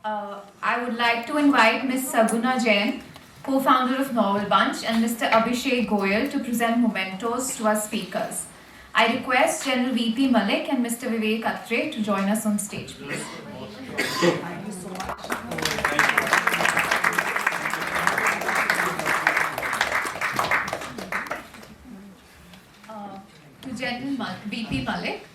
I would like to invite Ms. Saguna Jain, co-founder of Novel Bunch, and Mr. Abhishek Goyal to present mementos to our speakers. I request General VP Malik and Mr. Vivek Atre to join us on stage, please. Thank you so much. To General VP Malik.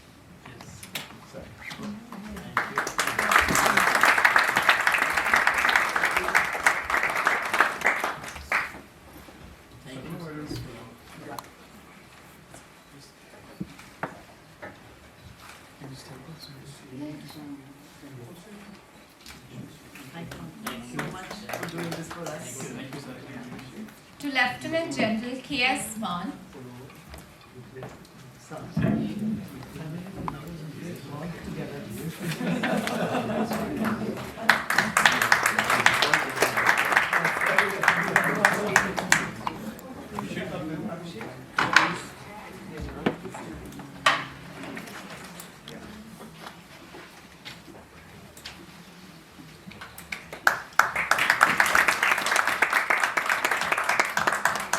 To Lieutenant General K.S. Mann.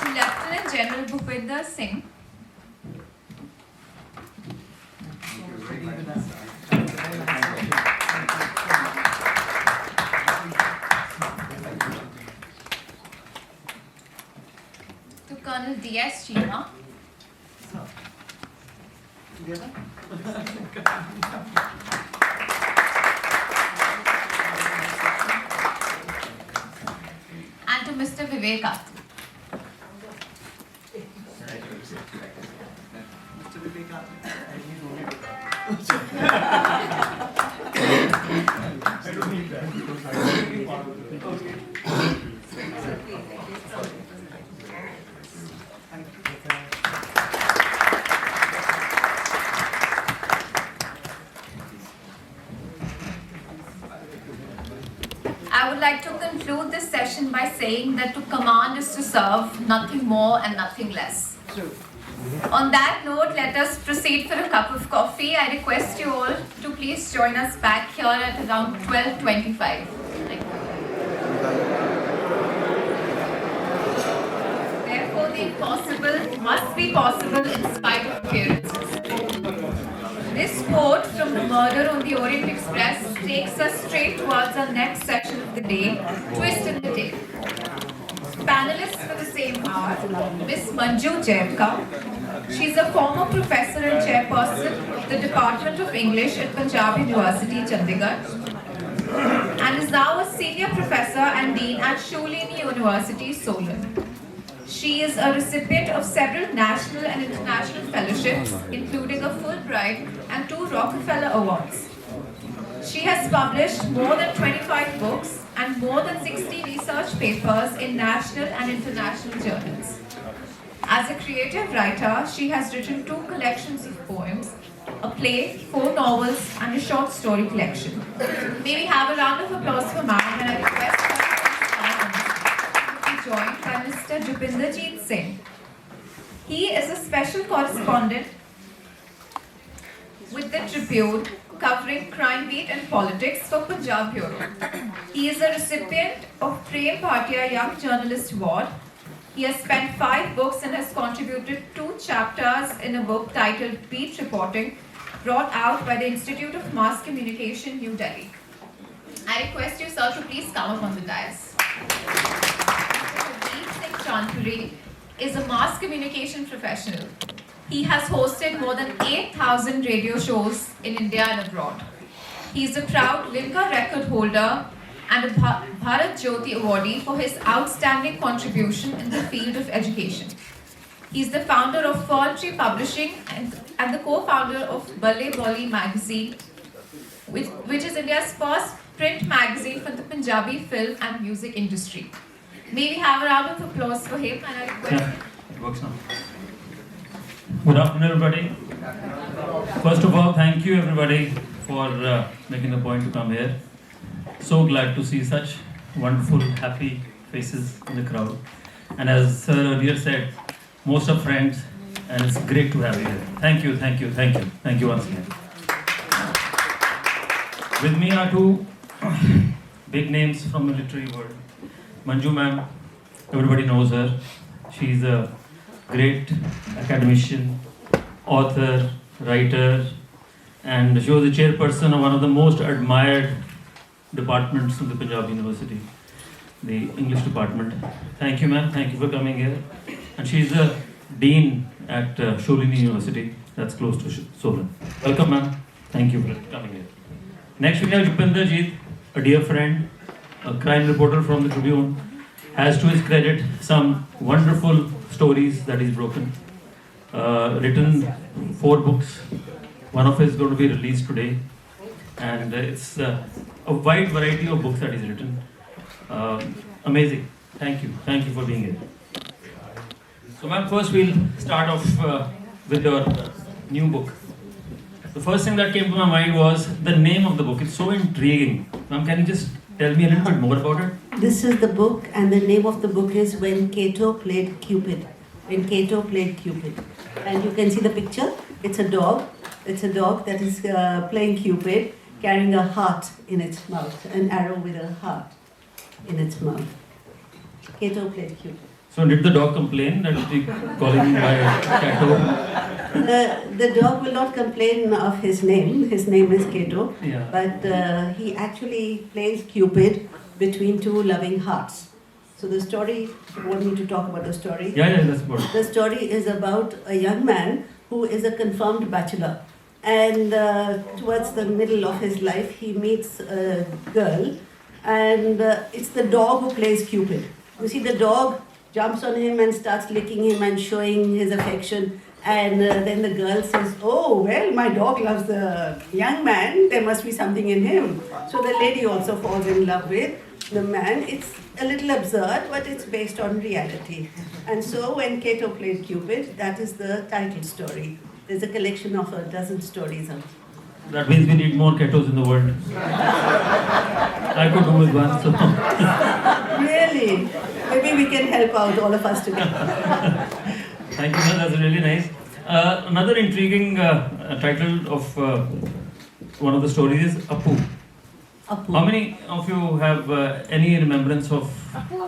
Lieutenant General Bhupinder Singh. To Colonel D.S. Cheema. And to Mr. Vivek Atre. I would like to conclude this session by saying that to command is to serve, nothing more and nothing less. True. On that note, let us proceed for a cup of coffee. I request you all to please join us back here at around 12:25. Thank you. Therefore, the impossible must be possible in spite of appearances. This quote from The Murder on the Orient Express takes us straight towards our next session of the day, Twist in the Tail. Panelists for the same hour, Ms. Manju Jaipka. She is a former professor and chairperson of the Department of English at Punjab University, Chandigarh, and is now a senior professor and dean at Sholini University, Solon. She is a recipient of several national and international fellowships, including a Fulbright and 2 Rockefeller Awards. She has published more than 25 books and more than 60 research papers in national and international journals. As a creative writer, she has written 2 collections of poems, a play, 4 novels, and a short story collection. May we have a round of applause for Ma'am, and I request her to be joined by Mr. Jupinderjeet Singh. He is a special correspondent with the Tribune, covering crime beat and politics for Punjab Bureau. He is a recipient of Prem Bhatia Young Journalist Award. He has spent 5 books and has contributed 2 chapters in a book titled Beat Reporting, brought out by the Institute of Mass Communication, New Delhi. I request you, sir, to please come up on the dais. Deep Singh Chanpuri is a mass communication professional. He has hosted more than 8,000 radio shows in India and abroad. He is a proud Limca record holder and a Bharat Jyoti awardee for his outstanding contribution in the field of education. He is the founder of Fern Tree Publishing and the co-founder of Balle Bolly magazine, which is India's first print magazine for the Punjabi film and music industry. May we have a round of applause for him, and I request... It works now. Good afternoon, everybody. First of all, thank you everybody for making the point to come here. So glad to see such wonderful, happy faces in the crowd. And as Sir earlier said, most are friends, and it's great to have you here. Thank you, thank you, thank you. Thank you once again. With me are 2 big names from the literary world. Manju ma'am, everybody knows her. She's a great academician, author, writer, and she was the chairperson of one of the most admired departments of the Punjab University, the English department. Thank you, ma'am. Thank you for coming here. And she's the dean at Sholini University, that's close to Solan. Welcome, ma'am. Thank you for coming here. Next, we have Rupinder Jeet, a dear friend, a crime reporter from the Tribune, has to his credit some wonderful stories that he's broken. Written 4 books. One of it is going to be released today, and it's a wide variety of books that he's written. Amazing. Thank you for being here. So ma'am, first we'll start off with your new book. The first thing that came to my mind was the name of the book. It's so intriguing. Ma'am, can you just tell me a little bit more about it? This is the book, and the name of the book is When Cato Played Cupid. When Cato Played Cupid. And you can see the picture. It's a dog. It's a dog that is playing Cupid, carrying a heart in its mouth, an arrow with a heart in its mouth. Cato played Cupid. So did the dog complain that we call him by Cato? The dog will not complain of his name. His name is Cato. Yeah. But he actually plays Cupid between 2 loving hearts. So the story, you want me to talk about the story? Yeah, that's good. The story is about a young man who is a confirmed bachelor. And towards the middle of his life, he meets a girl, and it's the dog who plays Cupid. You see, the dog jumps on him and starts licking him and showing his affection. And then the girl says, "Oh, well, my dog loves the young man. There must be something in him." So the lady also falls in love with the man. It's a little absurd, but it's based on reality. And so when Cato played Cupid, that is the title story. There's a collection of a dozen stories out. That means we need more Catos in the world. I could do with one. So. Really? Maybe we can help out, all of us together. Thank you, sir. That's really nice. Another intriguing title of one of the stories is Apu. Apu. How many of you have any remembrance of Apu?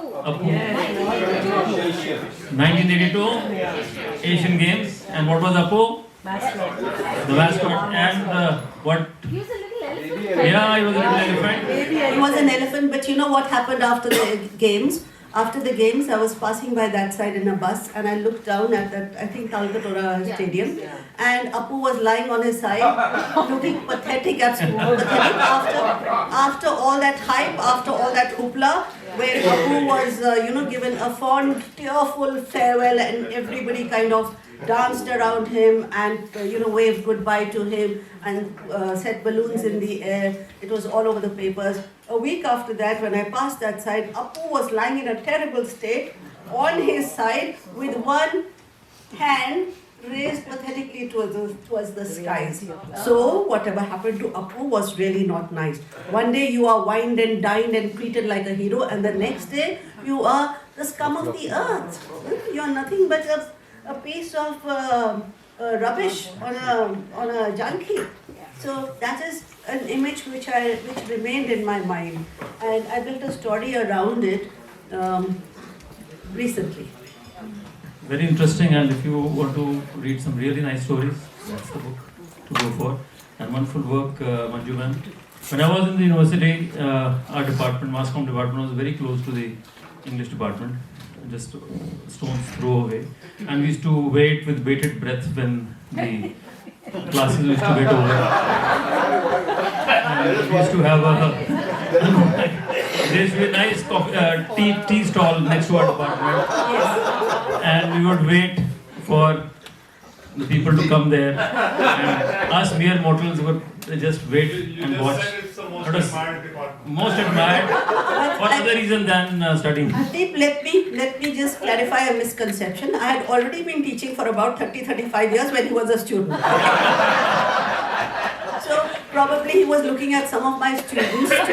1982 Asian Games. And what was Apu? The mascot. And what? He was a little elephant. Yeah, he was a little elephant. He was an elephant, but you know what happened after the games? After the games, I was passing by that side in a bus, and I looked down at that, I think, Talkatora Stadium, and Apu was lying on his side, looking pathetic, absolutely pathetic, after all that hype, after all that hoopla, where Apu was, given a fond, tearful farewell, and everybody kind of danced around him and waved goodbye to him and set balloons in the air. It was all over the papers. A week after that, when I passed that side, Apu was lying in a terrible state on his side with one hand raised pathetically towards the skies. So whatever happened to Apu was really not nice. One day you are wined and dined and treated like a hero, and the next day you are the scum of the earth. You are nothing but a piece of rubbish on a junkie. So that is an image which remained in my mind, and I built a story around it recently. Very interesting, and if you want to read some really nice stories, that's the book to go for. And wonderful work, Manju ma'am. When I was in the university, our department, mass comm department, was very close to the English department, just stone's throw away. And we used to wait with bated breath when the classes used to get over. And we used to have there used to be a nice tea stall next to our department. And we would wait for the people to come there, and us mere mortals would just wait and watch. It was most admired. What other reason than studying? Deep, let me just clarify a misconception. I had already been teaching for about 30-35 years when he was a student. So Probably he was looking at some of my students or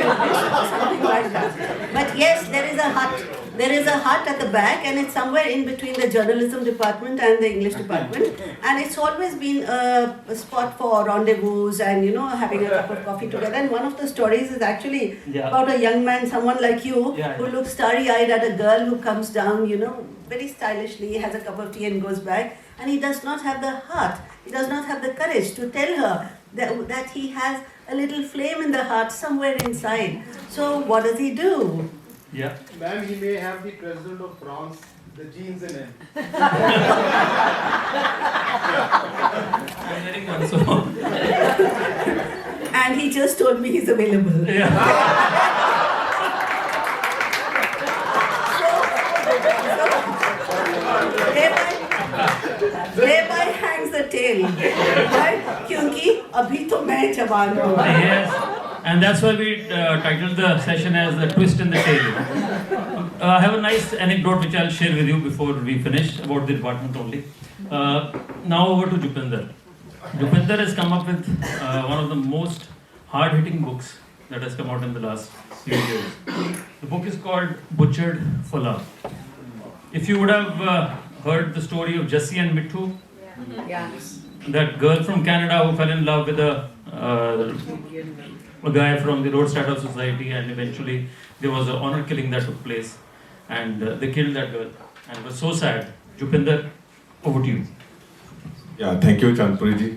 something like that. But yes, there is a hut. There is a hut at the back, and it's somewhere in between the journalism department and the English department. And it's always been a spot for rendezvous and, you know, having a cup of coffee together. And one of the stories is actually about a young man, someone like you, who looks starry-eyed at a girl who comes down, you know, very stylishly, has a cup of tea and goes back. And he does not have the heart, he does not have the courage to tell her that he has a little flame in the heart somewhere inside. So what does he do? Yeah. Ma'am, he may have the president of France, the genes in him. And he just told me he's available. Thereby hangs the tale, right? क्योंकि अभी तो मैं जवान हूँ. Yes, and that's why we titled the session as "The Twist in the Tale." I have a nice anecdote which I'll share with you before we finish about the department only. Now over to Jupinder. Jupinder has come up with one of the most hard-hitting books that has come out in the last few years. The book is called "Butchered for Love." If you would have heard the story of Jessie and Mithu, that girl from Canada who fell in love with a guy from the Road Startup Society, and eventually there was an honor killing that took place, and they killed that girl, and it was so sad. Jupinder, over to you. Yeah, thank you, Chandpuri ji.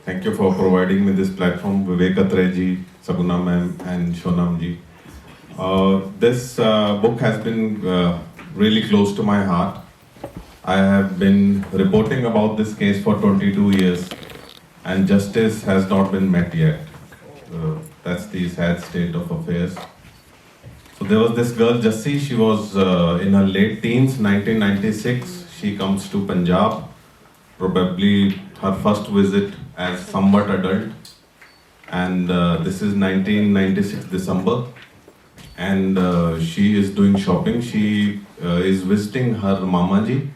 Thank you for providing me this platform, Vivek Atre ji, Saguna ma'am, and Shonam ji. This book has been really close to my heart. I have been reporting about this case for 22 years, and justice has not been met yet. That's the sad state of affairs. So there was this girl, Jessie. She was in her late teens, 1996. She comes to Punjab, probably her first visit as somewhat adult. And this is 1996 December. And she is doing shopping. She is visiting her Mama ji,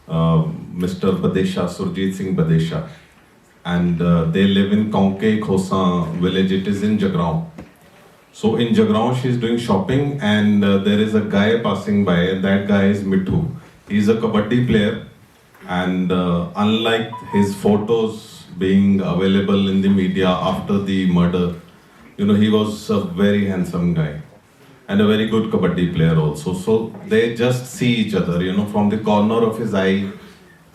Mr. Badesha, Surjit Singh Badesha. And they live in Kaunke Khosan village. It is in Jagraon. So in Jagraon, she is doing shopping, and there is a guy passing by, and that guy is Mithu. He is a kabaddi player, and unlike his photos being available in the media after the murder, you know, he was a very handsome guy and a very good kabaddi player also. So they just see each other, you know, from the corner of his eye.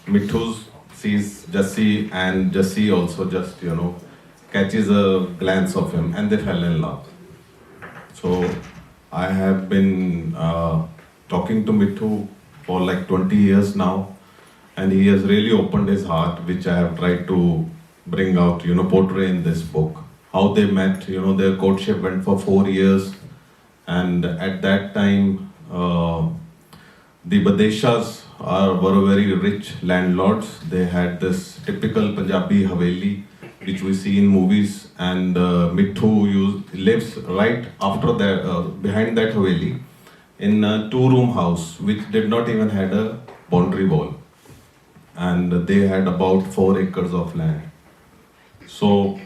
Mithu sees Jessie, and Jessie also just, you know, catches a glance of him, and they fell in love. So I have been talking to Mithu for like 20 years now, and he has really opened his heart, which I have tried to bring out, you know, portray in this book. How they met, you know, their courtship went for 4 years, and at that time, the Badeshas were very rich landlords. They had this typical Punjabi Haveli, which we see in movies, and Mithu lives right after that, behind that Haveli, in a 2-room house, which did not even had a boundary wall, and they had about 4 acres of land. So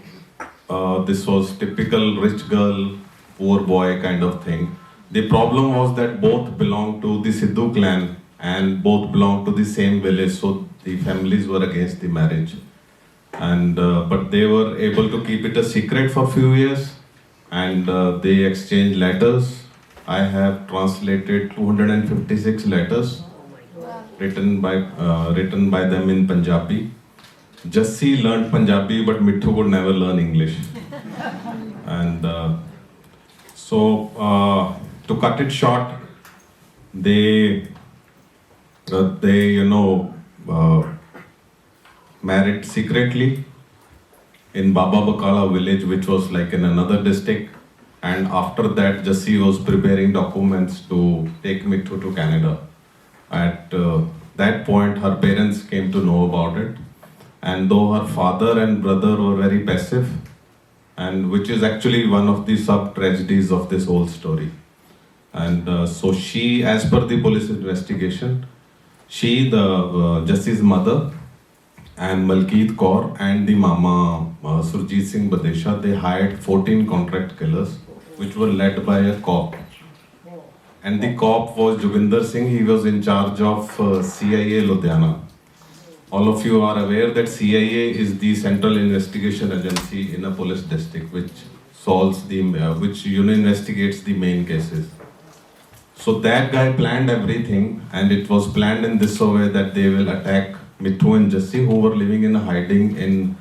this was typical rich girl, poor boy kind of thing. The problem was that both belonged to the Sidhu clan and both belonged to the same village, so the families were against the marriage. And but they were able to keep it a secret for a few years, and they exchanged letters. I have translated 256 letters written by them in Punjabi. Jessie learned Punjabi, but Mithu could never learn English. And so to cut it short, they married secretly in Baba Bakala village, which was like in another district. And after that, Jessie was preparing documents to take Mithu to Canada. At that point, her parents came to know about it. And though her father and brother were very passive, and which is actually one of the sub-tragedies of this whole story. And so she, as per the police investigation, she, Jessie's mother, and Malkeet Kaur and the Mama Surjit Singh Badesha, they hired 14 contract killers, which were led by a cop. And the cop was Joginder Singh. He was in charge of CIA Ludhiana. All of you are aware that CIA is the central investigation agency in a police district, which solves the, investigates the main cases. So that guy planned everything, and it was planned in this way that they will attack Mithu and Jassi, who were living in hiding in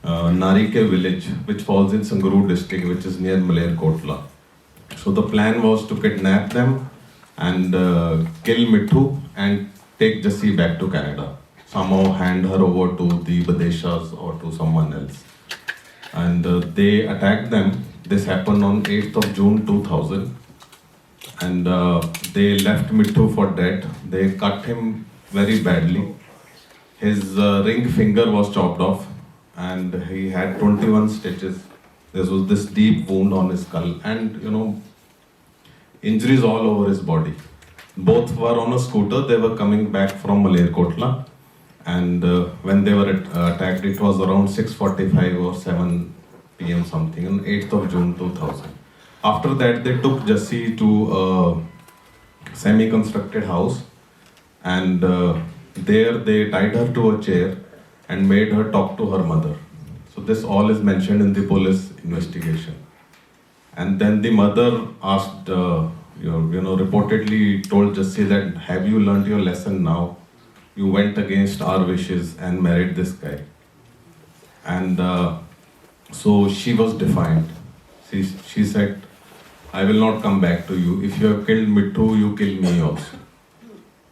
Narike village, which falls in Sangrur district, which is near Malerkotla. So the plan was to kidnap them and kill Mithu and take Jassi back to Canada. Somehow hand her over to the Badeshas or to someone else. And they attacked them. This happened on 8th of June 2000. And they left Mithu for dead. They cut him very badly. His ring finger was chopped off and he had 21 stitches. There was this deep wound on his skull and, injuries all over his body. Both were on a scooter. They were coming back from Malerkotla. And when they were attacked, it was around 6:45 or 7 p.m. something on 8th of June 2000. After that, they took Jassi to a semi-constructed house, and there they tied her to a chair and made her talk to her mother. So this all is mentioned in the police investigation. And then the mother asked, reportedly told Jassi that, have you learned your lesson now? You went against our wishes and married this guy. And so she was defiant. She said, I will not come back to you. If you have killed Mithu, you kill me also.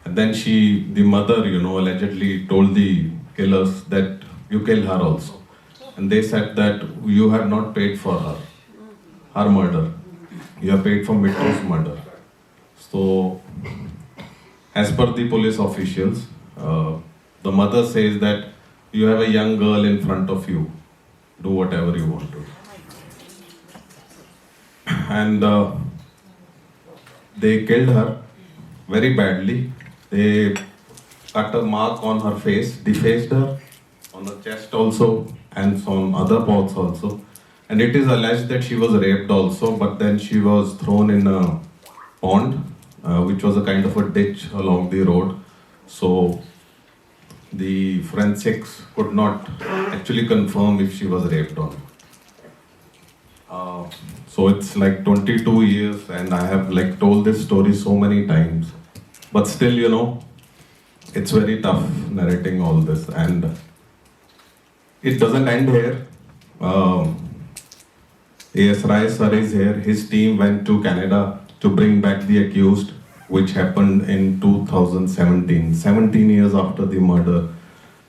And then the mother, allegedly told the killers that you kill her also. And they said that you have not paid for her murder. You have paid for Mithu's murder. So, as per the police officials, the mother says that you have a young girl in front of you. Do whatever you want to. And they killed her very badly. They cut a mark on her face, defaced her on the chest also, and some other parts also. And it is alleged that she was raped also, but then she was thrown in a pond, which was a kind of a ditch along the road. So the forensics could not actually confirm if she was raped or not. So it's like 22 years and I have told this story so many times. But still, it's very tough narrating all this. And it doesn't end here. A.S. Rai sir is here. His team went to Canada to bring back the accused, which happened in 2017. 17 years after the murder,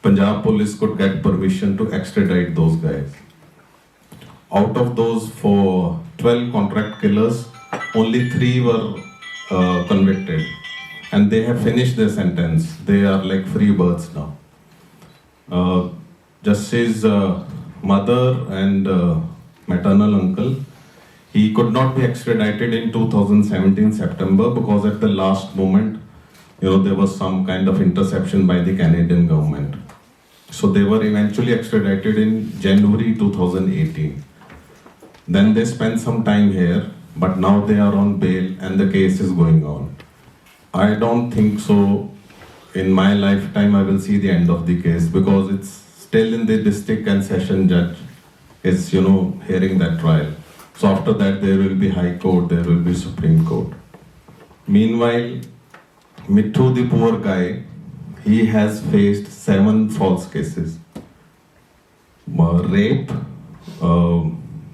Punjab police could get permission to extradite those guys. Out of those 12 contract killers, only 3 were convicted. And they have finished their sentence. They are like free birds now. Justice's mother and maternal uncle, he could not be extradited in 2017 September because at the last moment, there was some kind of interception by the Canadian government. So they were eventually extradited in January 2018. Then they spent some time here, but now they are on bail and the case is going on. I don't think so in my lifetime I will see the end of the case because it's still in the district and session judge is, hearing that trial. So after that there will be High Court, there will be Supreme Court. Meanwhile, Mithu, the poor guy, he has faced 7 false cases. Rape,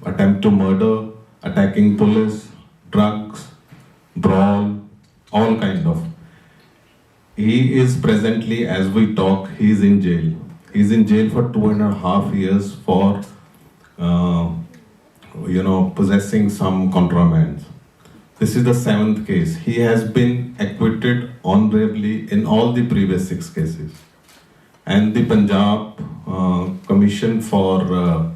attempt to murder, attacking police, drugs, brawl, all kind of. He is presently, as we talk, he is in jail. He is in jail for 2.5 years for, possessing some contrabands. This is the 7th case. He has been acquitted honorably in all the previous 6 cases. And the Punjab Commission for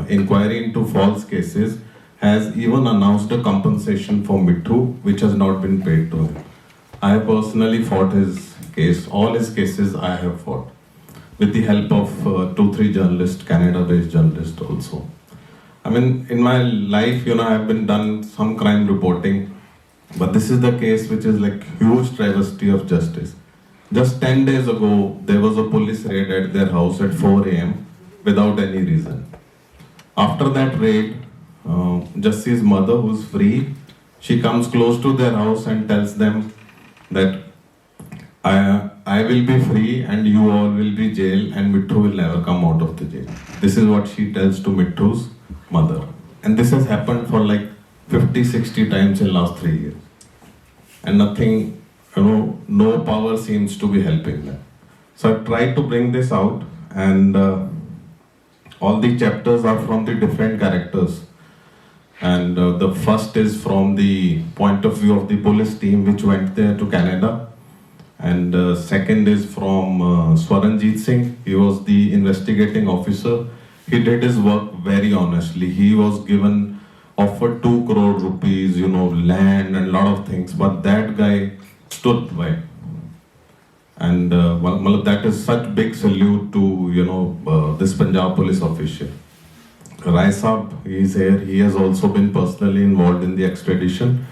Inquiry into False Cases has even announced a compensation for Mithu, which has not been paid to him. I have personally fought his case. All his cases I have fought. with the help of 2-3 journalists, Canada-based journalists also. I mean, in my life, I've been done some crime reporting, but this is the case which is like huge travesty of justice. Just 10 days ago, there was a police raid at their house at 4 a.m. without any reason. After that raid, Jassie's mother, who's free, she comes close to their house and tells them that I will be free and you all will be jailed and Mithu will never come out of the jail. This is what she tells to Mithu's mother. And this has happened for like 50-60 times in last 3 years. And nothing, no power seems to be helping them. So I tried to bring this out, and all the chapters are from the different characters. And the first is from the point of view of the police team which went there to Canada. And second is from Swaranjit Singh. He was the investigating officer. He did his work very honestly. He was offered 2 crore rupees, land and lot of things, but that guy stood by. And that is such big salute to this Punjab police official. Rai Saab, he is here. He has also been personally involved in the extradition,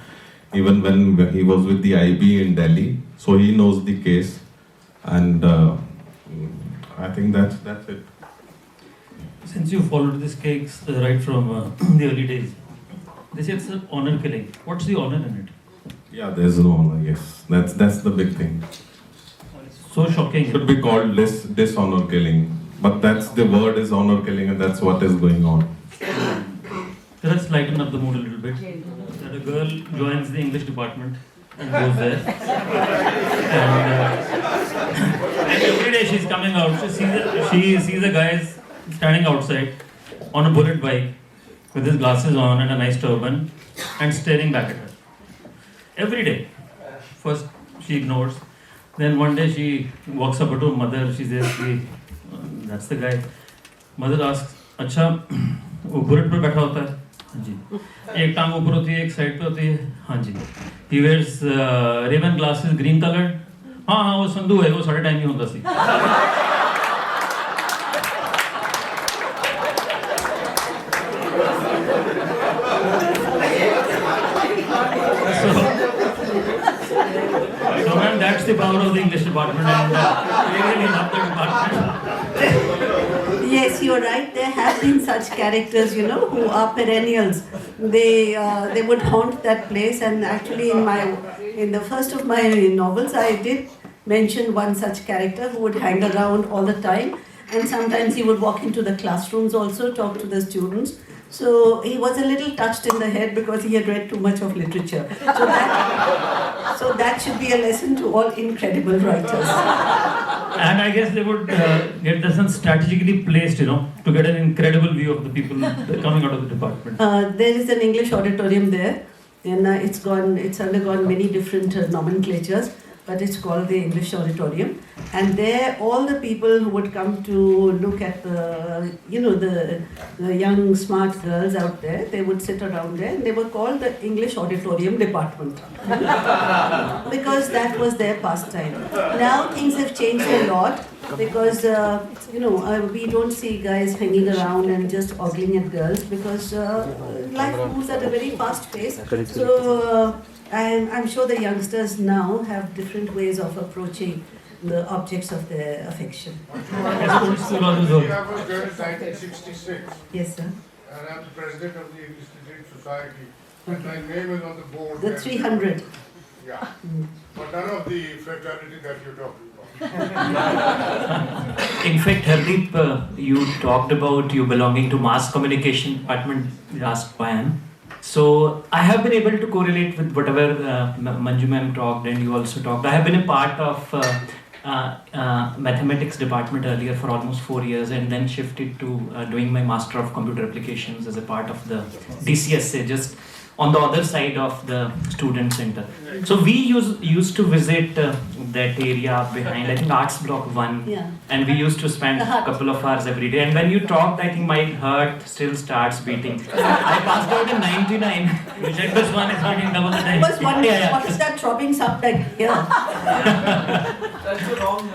even when he was with the IB in Delhi. So he knows the case, and I think that's it. Since you followed this case right from the early days, they say it's an honor killing. What's the honor in it? Yeah, there's no honor. Yes, that's the big thing. So shocking. It should be called dishonor killing, but the word is honor killing, and that's what is going on. Let's lighten up the mood a little bit. That a girl joins the English department and goes there, and every day she's coming out. She sees a guy standing outside on a bullet bike with his glasses on and a nice turban and staring back at her. Every day. First she ignores. Then one day she walks up to her mother. She says, that's the guy. Mother asks, अच्छा वो bullet पर बैठा होता है? हाँ जी. एक टांग ऊपर होती है, एक साइड पे होती है? हाँ जी. He wears Ray-Ban glasses, green colored? हाँ वो संधू है, वो साढ़े टाइम ही होता सी. So man, that's the power of the English department, and we really love the department. Yes, you're right. There have been such characters, who are perennials. They would haunt that place. And actually, in the first of my novels, I did mention one such character who would hang around all the time. And sometimes he would walk into the classrooms also, talk to the students. So he was a little touched in the head because he had read too much of literature. So that should be a lesson to all incredible writers. And I guess they would get this strategically placed, to get an incredible view of the people coming out of the department. There is an English auditorium there, and it's undergone many different nomenclatures, but it's called the English Auditorium. And there, all the people who would come to look at the young smart girls out there, they would sit around there, and they were called the English Auditorium Department because that was their pastime. Now things have changed a lot because we don't see guys hanging around and just ogling at girls because life moves at a very fast pace. So I'm sure the youngsters now have different ways of approaching the objects of their affection. I was joined in 1966. Yes, sir. And I'm the president of the English Literature Society. And my name is on the board. The 300. Yeah. But none of the fraternity that you're talking about. In fact, Hardeep, you talked about you belonging to mass communication department. You asked why I am. So I have been able to correlate with whatever Manju ma'am talked and you also talked. I have been a part of mathematics department earlier for almost 4 years and then shifted to doing my Master of Computer Applications as a part of the DCSA, just on the other side of the student center. So we used to visit that area behind, I think Arts Block 1. Yeah. And we used to spend a couple of hours every day. And when you talked, I think my heart still starts beating. I passed out in 99, which at this one is beating double the time. I was wondering, what is that throbbing sound like here? That's a wrong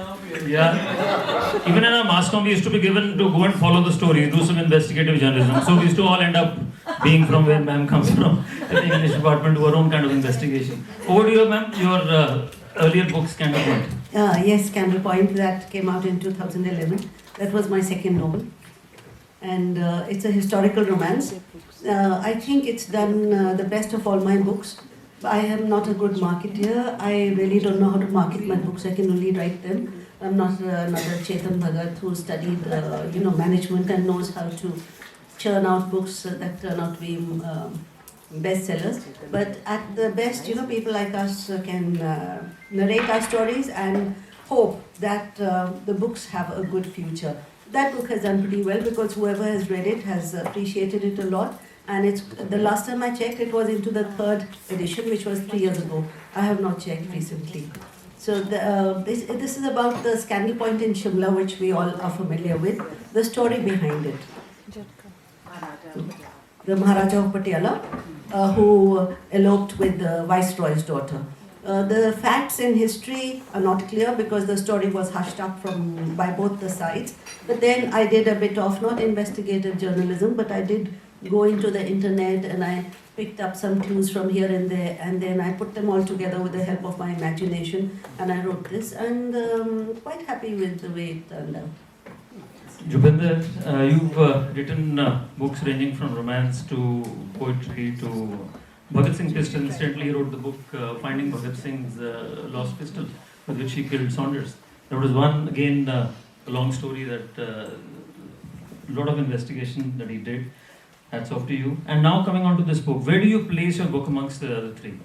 Yeah. Even in our mass comm, we used to be given to go and follow the story, do some investigative journalism. So we used to all end up being from where ma'am comes from, in the English department, do our own kind of investigation. Over to you, ma'am. Your earlier book, Scandal Point. Yes, Scandal Point, that came out in 2011. That was my second novel. And it's a historical romance. I think it's done the best of all my books. I am not a good marketeer. I really don't know how to market my books. I can only write them. I'm not another Chetan Bhagat who studied management and knows how to churn out books that turn out to be bestsellers. But at the best, people like us can narrate our stories and hope that the books have a good future. That book has done pretty well because whoever has read it has appreciated it a lot. And it's the last time I checked, it was into the 3rd edition, which was 3 years ago. I have not checked recently. So this is about the Scandal Point in Shimla, which we all are familiar with. The story behind it. The Maharaja of Patiala, who eloped with the Viceroy's daughter. The facts in history are not clear because the story was hushed up by both the sides. But then I did a bit of, not investigative journalism, but I did go into the internet and I picked up some clues from here and there, and then I put them all together with the help of my imagination, and I wrote this, and quite happy with the way it turned out. Jupinder, you've written books ranging from romance to poetry to Bhagat Singh Pistol. Incidentally, he wrote the book Finding Bhagat Singh's Lost Pistol, with which he killed Saunders. There was one, again, a long story that a lot of investigation that he did. Hats off to you. And now coming on to this book, where do you place your book amongst the other three?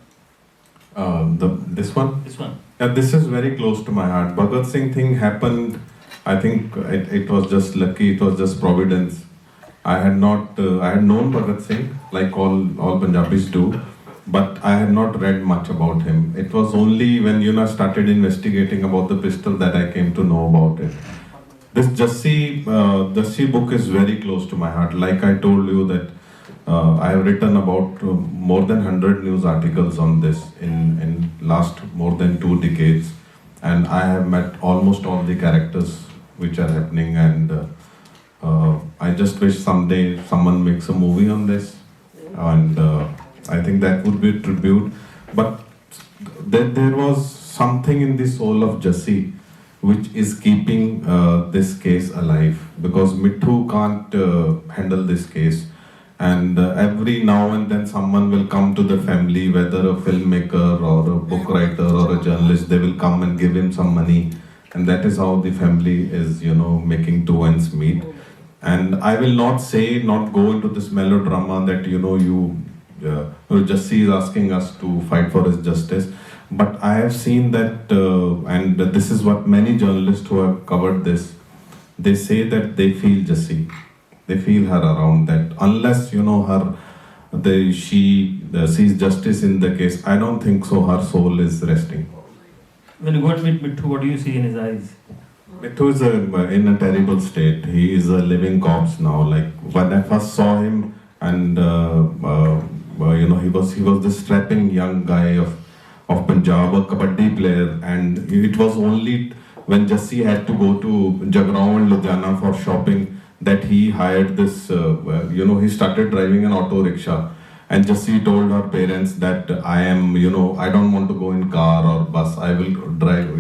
This one? This one. Yeah, this is very close to my heart. Bhagat Singh thing happened, I think it was just lucky, it was just providence. I had known Bhagat Singh, like all Punjabis do, but I had not read much about him. It was only when I started investigating about the pistol that I came to know about it. This Jassi book is very close to my heart. Like I told you that I have written about more than 100 news articles on this in last more than 2 decades, and I have met almost all the characters which are happening, and I just wish someday someone makes a movie on this, and I think that would be a tribute. But there was something in the soul of Jassi which is keeping this case alive, because Mithu can't handle this case, and every now and then someone will come to the family, whether a filmmaker or a book writer or a journalist, they will come and give him some money, and that is how the family is making 2 ends meet. And I will not go into this melodrama that Jassi is asking us to fight for his justice. But I have seen that, and this is what many journalists who have covered this, they say that they feel Jassi. They feel her around, that unless, she sees justice in the case, I don't think so her soul is resting. When you go and meet Mithu, what do you see in his eyes? Mithu is in a terrible state. He is a living corpse now. Like when I first saw him, and he was this strapping young guy of Punjab, a kabaddi player, and it was only when Jassi had to go to Jagrao and Ludhiana for shopping that he hired this, he started driving an auto rickshaw, and Jassi told her parents that I don't want to go in car or bus, I will drive,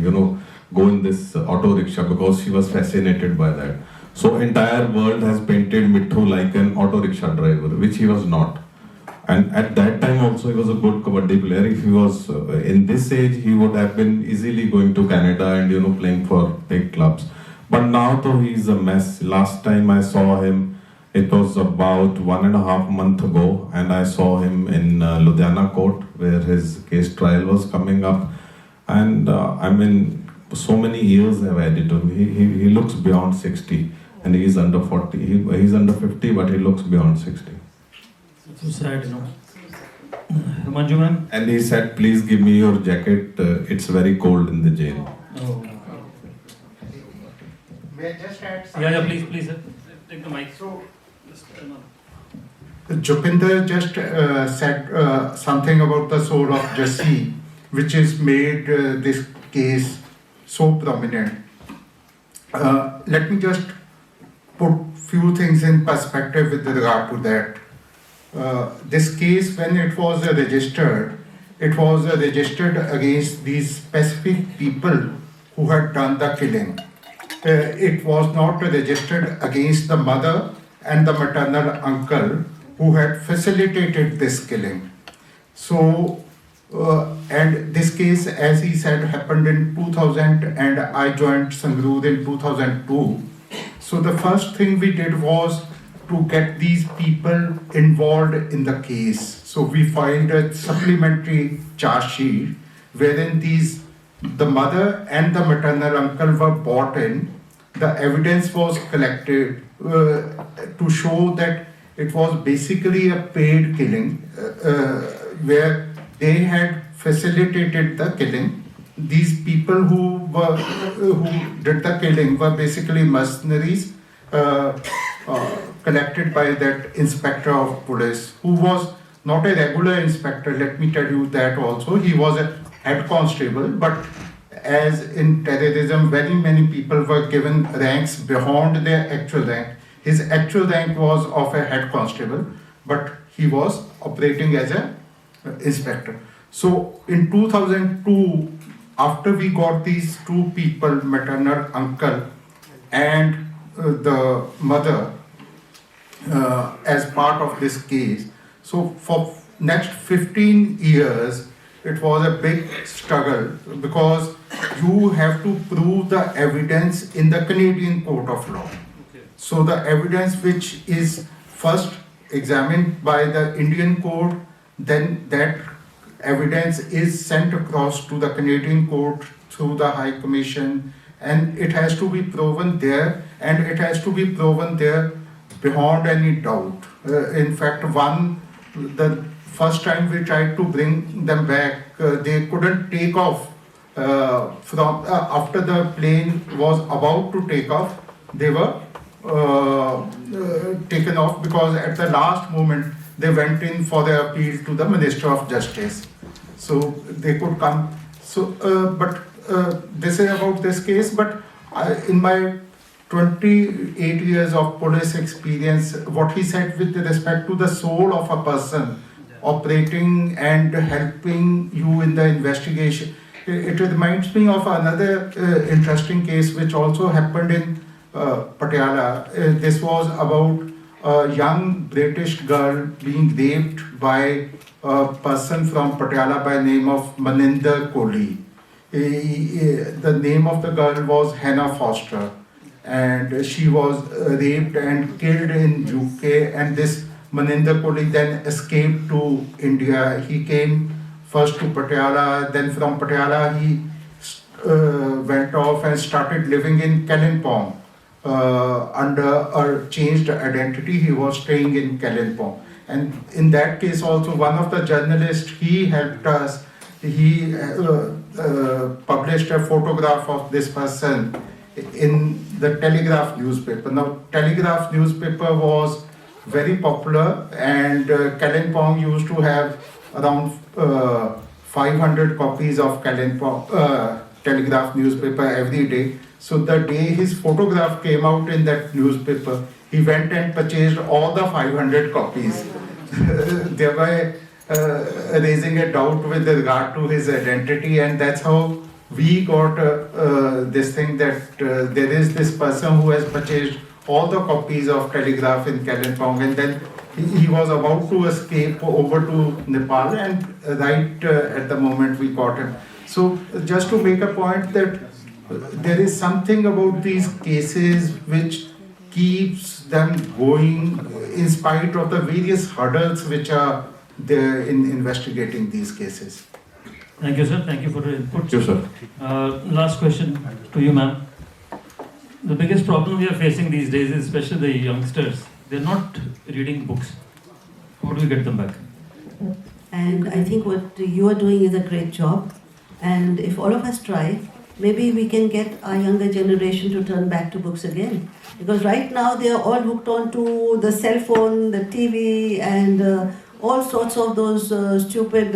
go in this auto rickshaw, because she was fascinated by that. So entire world has painted Mithu like an auto rickshaw driver, which he was not. And at that time also he was a good kabaddi player. If he was in this age, he would have been easily going to Canada and playing for big clubs. But now though he is a mess. Last time I saw him, it was about 1.5 months ago, and I saw him in Ludhiana court where his case trial was coming up. And so many years have added to him. He looks beyond 60, and he is under 40. He's under 50, but he looks beyond 60. So sad, Manju ma'am? And he said, please give me your jacket, it's very cold in the jail. Oh. May I just add something? Yeah, please, sir. Take the mic. So, Jupinder just said something about the soul of Jassi, which has made this case so prominent. Let me just put few things in perspective with regard to that. This case, when it was registered against these specific people who had done the killing. It was not registered against the mother and the maternal uncle who had facilitated this killing. So, and this case, as he said, happened in 2000 and I joined Sangrur in 2002. So the first thing we did was to get these people involved in the case. So we filed a supplementary charge sheet wherein the mother and the maternal uncle were brought in. The evidence was collected to show that it was basically a paid killing where they had facilitated the killing. These people who did the killing were basically mercenaries collected by that inspector of police, who was not a regular inspector, let me tell you that also. He was a head constable, but as in terrorism, very many people were given ranks beyond their actual rank. His actual rank was of a head constable, but he was operating as an inspector. So in 2002, after we got these two people, maternal uncle and the mother, as part of this case, so for next 15 years, it was a big struggle because you have to prove the evidence in the Canadian court of law. So the evidence which is first examined by the Indian court, then that evidence is sent across to the Canadian court through the High Commission, and it has to be proven there, and it has to be proven there beyond any doubt. In fact, the first time we tried to bring them back, they couldn't take off after the plane was about to take off. They were taken off because at the last moment they went in for the appeal to the Minister of Justice. So they could come. So, this is about this case. But in my 28 years of police experience, what he said with respect to the soul of a person operating and helping you in the investigation, it reminds me of another interesting case which also happened in Patiala. This was about a young British girl being raped by a person from Patiala by name of Maninder Kohli. The name of the girl was Hannah Foster, and she was raped and killed in UK, and this Maninder Kohli then escaped to India. He came first to Patiala, then from Patiala he went off and started living in Kalimpong. Under a changed identity, he was staying in Kalimpong. And in that case also, one of the journalists, he helped us. He published a photograph of this person in the Telegraph newspaper. Now, Telegraph newspaper was very popular, and Kalimpong used to have around 500 copies of Kalimpong Telegraph newspaper every day. So the day his photograph came out in that newspaper, he went and purchased all the 500 copies, thereby raising a doubt with regard to his identity. And that's how we got this thing that there is this person who has purchased all the copies of Telegraph in Kalimpong, and then he was about to escape over to Nepal, and right at the moment we caught him. So just to make a point that there is something about these cases which keeps them going in spite of the various hurdles which are there in investigating these cases. Thank you, sir. Thank you for your input. Thank you, sir. Last question to you, ma'am. The biggest problem we are facing these days, especially the youngsters, they're not reading books. How do we get them back? And I think what you are doing is a great job. And if all of us try, maybe we can get our younger generation to turn back to books again. Because right now they are all hooked on to the cell phone, the TV, and all sorts of those stupid,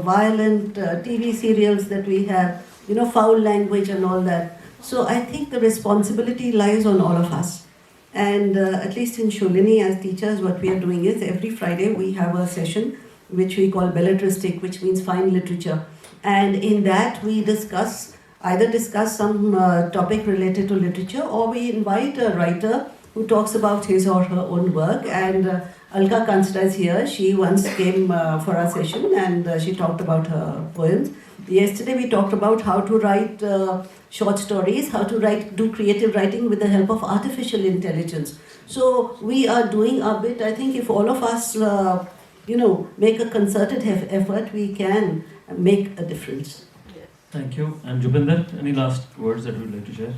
violent TV serials that we have, foul language and all that. So I think the responsibility lies on all of us. And at least in Sholini, as teachers, what we are doing is every Friday we have a session which we call belletristic, which means fine literature. And in that we either discuss some topic related to literature, or we invite a writer who talks about his or her own work. And Alka Kansra is here. She once came for our session and she talked about her poems. Yesterday we talked about how to write short stories, how to do creative writing with the help of artificial intelligence. So we are doing our bit. I think if all of us, make a concerted effort, we can make a difference. Thank you. And Jupinder, any last words that you would like to share?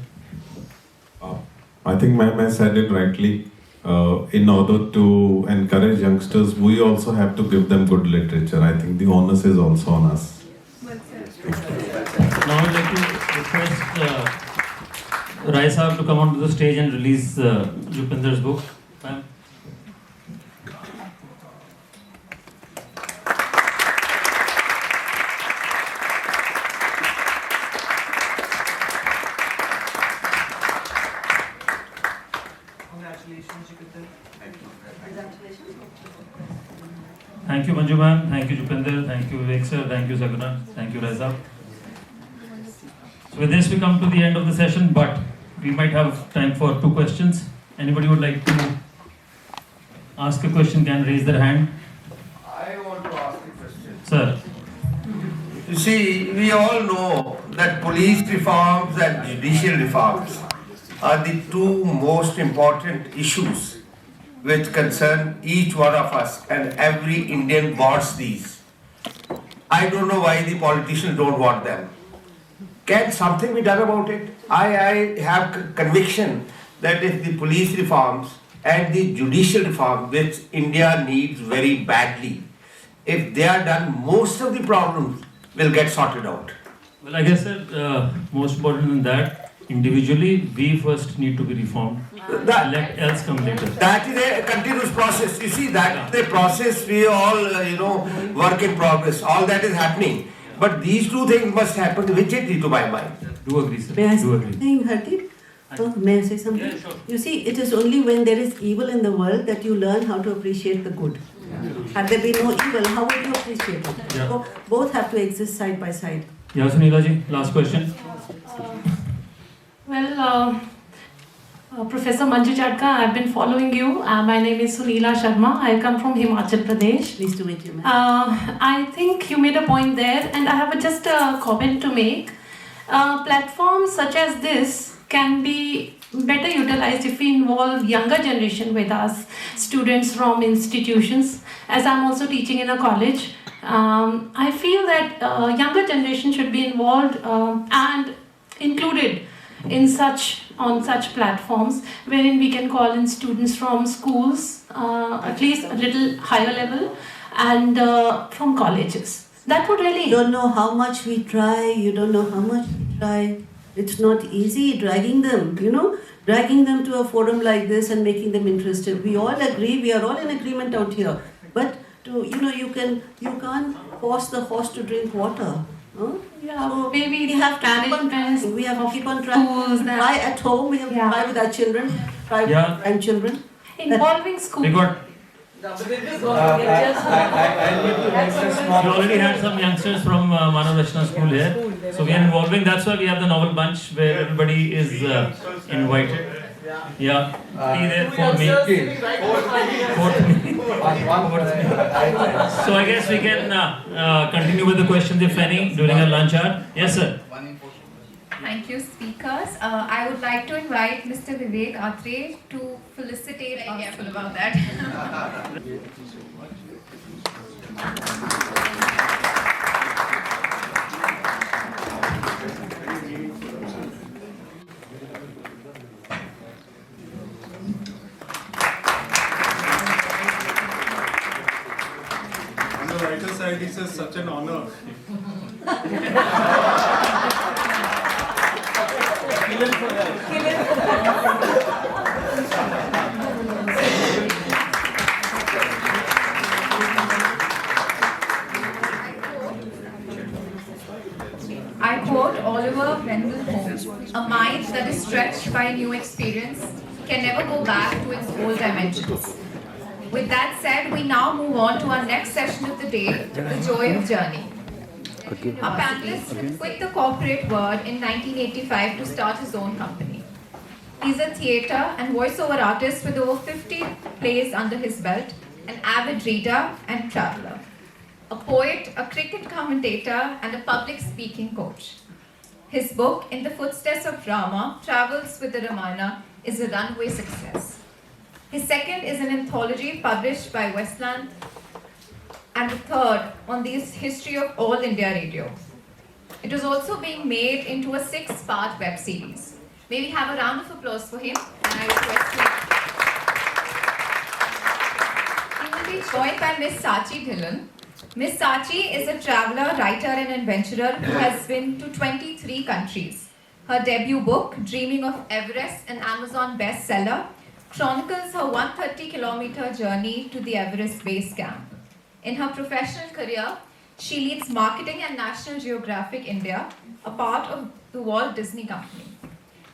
I think ma'am said it rightly. In order to encourage youngsters, we also have to give them good literature. I think the onus is also on us. Now I'd like to request Rai Sahab to come onto the stage and release Jupinder's book. Ma'am. Thank you, Manju ma'am. Thank you, Jupinder. Thank you, Vivek sir. Thank you, Saguna. Thank you, Rai Sahab. So with this, we come to the end of the session, but we might have time for 2 questions. Anybody would like to ask a question can raise their hand. I want to ask a question. Sir. You see, we all know that police reforms and judicial reforms are the 2 most important issues which concern each one of us, and every Indian wants these. I don't know why the politicians don't want them. Can something be done about it? I have conviction that if the police reforms and the judicial reform, which India needs very badly, if they are done, most of the problems will get sorted out. Well, I guess that most important than that, individually, we first need to be reformed. Let else come later. That is a continuous process. You see, that the process we all, work in progress. All that is happening. But these 2 things must happen immediately to my mind. Do agree, sir. May I say Do agree. something, Hardeep? May I say something? Yeah, sure. You see, it is only when there is evil in the world that you learn how to appreciate the good. Had there been no evil, how would you appreciate it? Yeah. So both have to exist side by side. Yeah, Sunila ji, last question. Professor Manju Chadka, I've been following you. My name is Sunila Sharma. I come from Himachal Pradesh. Pleased to meet you, ma'am. I think you made a point there, and I have just a comment to make. Platforms such as this can be better utilized if we involve younger generation with us, students from institutions. As I'm also teaching in a college, I feel that younger generation should be involved and included in on such platforms, wherein we can call in students from schools, at least a little higher level, and from colleges. That would really... You don't know how much we try, you don't know how much we try. It's not easy dragging them, dragging them to a forum like this and making them interested. We all agree, we are all in agreement out here. But you can't force the horse to drink water. Huh? Yeah, So maybe we have to keep on trying. We have to keep on trying. schools We that- try at home, we have to Yeah. try with our children, try with Yeah. our grandchildren. Involving schools. We got. We already had some youngsters from Manav Rachna School here, so we are involving. That's why we have the novel bunch where everybody is invited. Yeah, be there for me. So I guess we can continue with the questions if any during our lunch hour. Yes, sir. Thank you, speakers. I would like to invite Mr. Vivek Atre to felicitate us. Careful about that. On the writer side, it's such an honor. I quote Oliver Wendell Holmes. a mind that is stretched by a new experience can never go back to its old dimensions. With that said, we now move on to our next session of the day, the joy of journey. Our panelist quit the corporate world in 1985 to start his own company. He's a theatre and voiceover artist with over 50 plays under his belt, an avid reader and traveller, a poet, a cricket commentator, and a public speaking coach. His book, In the Footsteps of Rama, Travels with the Ramayana, is a runaway success. His second is an anthology published by Westland, and the third on the history of All India Radio. It is also being made into a 6-part web series. May we have a round of applause for him, and I request him. He will be joined by Miss Sachi Dhillon. Miss Sachi is a traveller, writer and adventurer who has been to 23 countries. Her debut book, Dreaming of Everest, an Amazon bestseller, chronicles her 130-kilometer journey to the Everest base camp. In her professional career, she leads marketing at National Geographic India, a part of the Walt Disney Company.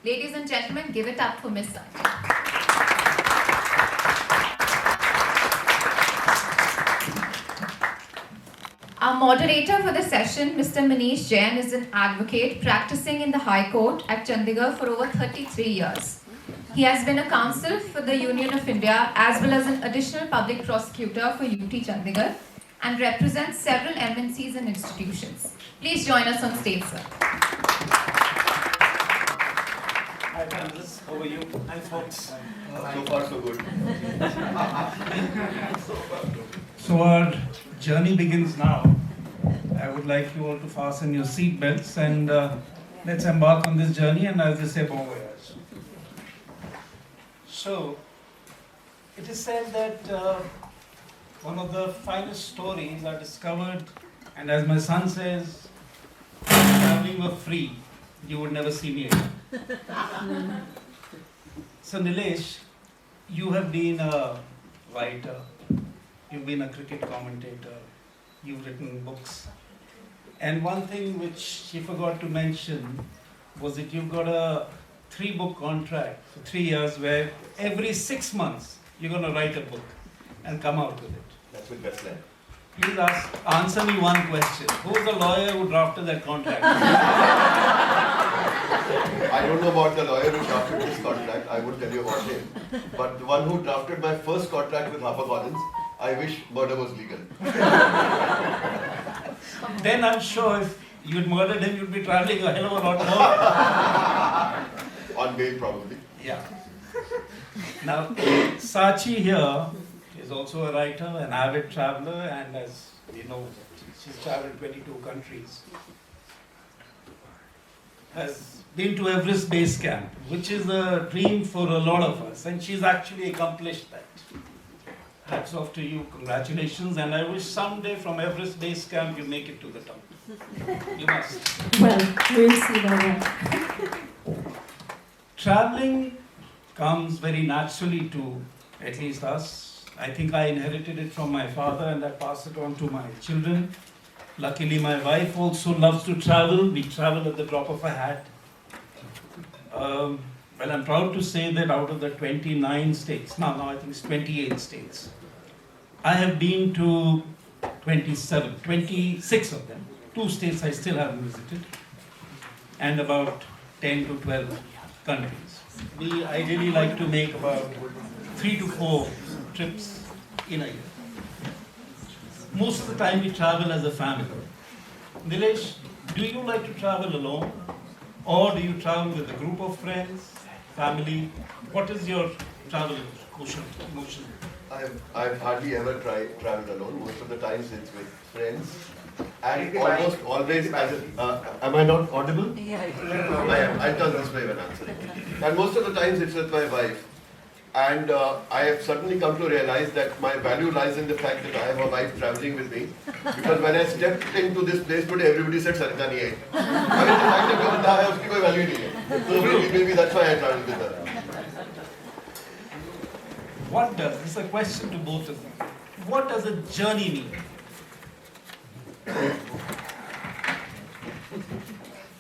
Ladies and gentlemen, give it up for Miss Sachi. Our moderator for the session, Mr. Manish Jain, is an advocate practicing in the High Court at Chandigarh for over 33 years. He has been a counsel for the Union of India as well as an additional public prosecutor for UT Chandigarh and represents several MNCs and institutions. Please join us on stage, sir. Hi, panelists. How are you? Hi, folks. So far, so good. So our journey begins now. I would like you all to fasten your seat belts and let's embark on this journey, and as they say, bon voyage. So, it is said that one of the finest stories are discovered, and as my son says, if traveling were free, you would never see me again. So Nilesh, you have been a writer, you've been a cricket commentator, you've written books, and one thing which she forgot to mention was that you've got a 3-book contract for 3 years where every 6 months you're going to write a book and come out with it. That's with Westland. Please answer me one question. Who's the lawyer who drafted that contract? I don't know about the lawyer who drafted this contract, I won't tell you about him. But the one who drafted my first contract with HarperCollins, I wish murder was legal. Then I'm sure if you'd murdered him, you'd be traveling a hell of a lot more. On bail, probably. Yeah. Now, Sachi here is also a writer, an avid traveler, and as you know, she's traveled 22 countries. Has been to Everest Base Camp, which is a dream for a lot of us, and she's actually accomplished that. Hats off to you, congratulations, and I wish someday from Everest Base Camp you make it to the top. You must. Well, we'll see that. Traveling comes very naturally to at least us. I think I inherited it from my father and I pass it on to my children. Luckily, my wife also loves to travel. We travel at the drop of a hat. Well, I'm proud to say that out of the 29 states, now I think it's 28 states, I have been to 26 of them. 2 states I still haven't visited, and about 10 to 12 countries. We ideally like to make about 3 to 4 trips in a year. Most of the time we travel as a family. Nilesh, do you like to travel alone? Or do you travel with a group of friends, family? What is your travel emotion? I've hardly ever traveled alone. Most of the times it's with friends. And almost always as am I not audible? Yeah. I am. I'll turn this way when answering. And most of the times it's with my wife. And I have suddenly come to realize that my value lies in the fact that I have a wife traveling with me. Because when I stepped into this place today, everybody said Sarita nahi hai. I mean, the fact that banda hai, uski koi value nahi hai. So maybe that's why I travel with her. What does, this is a question to both of you, what does a journey mean?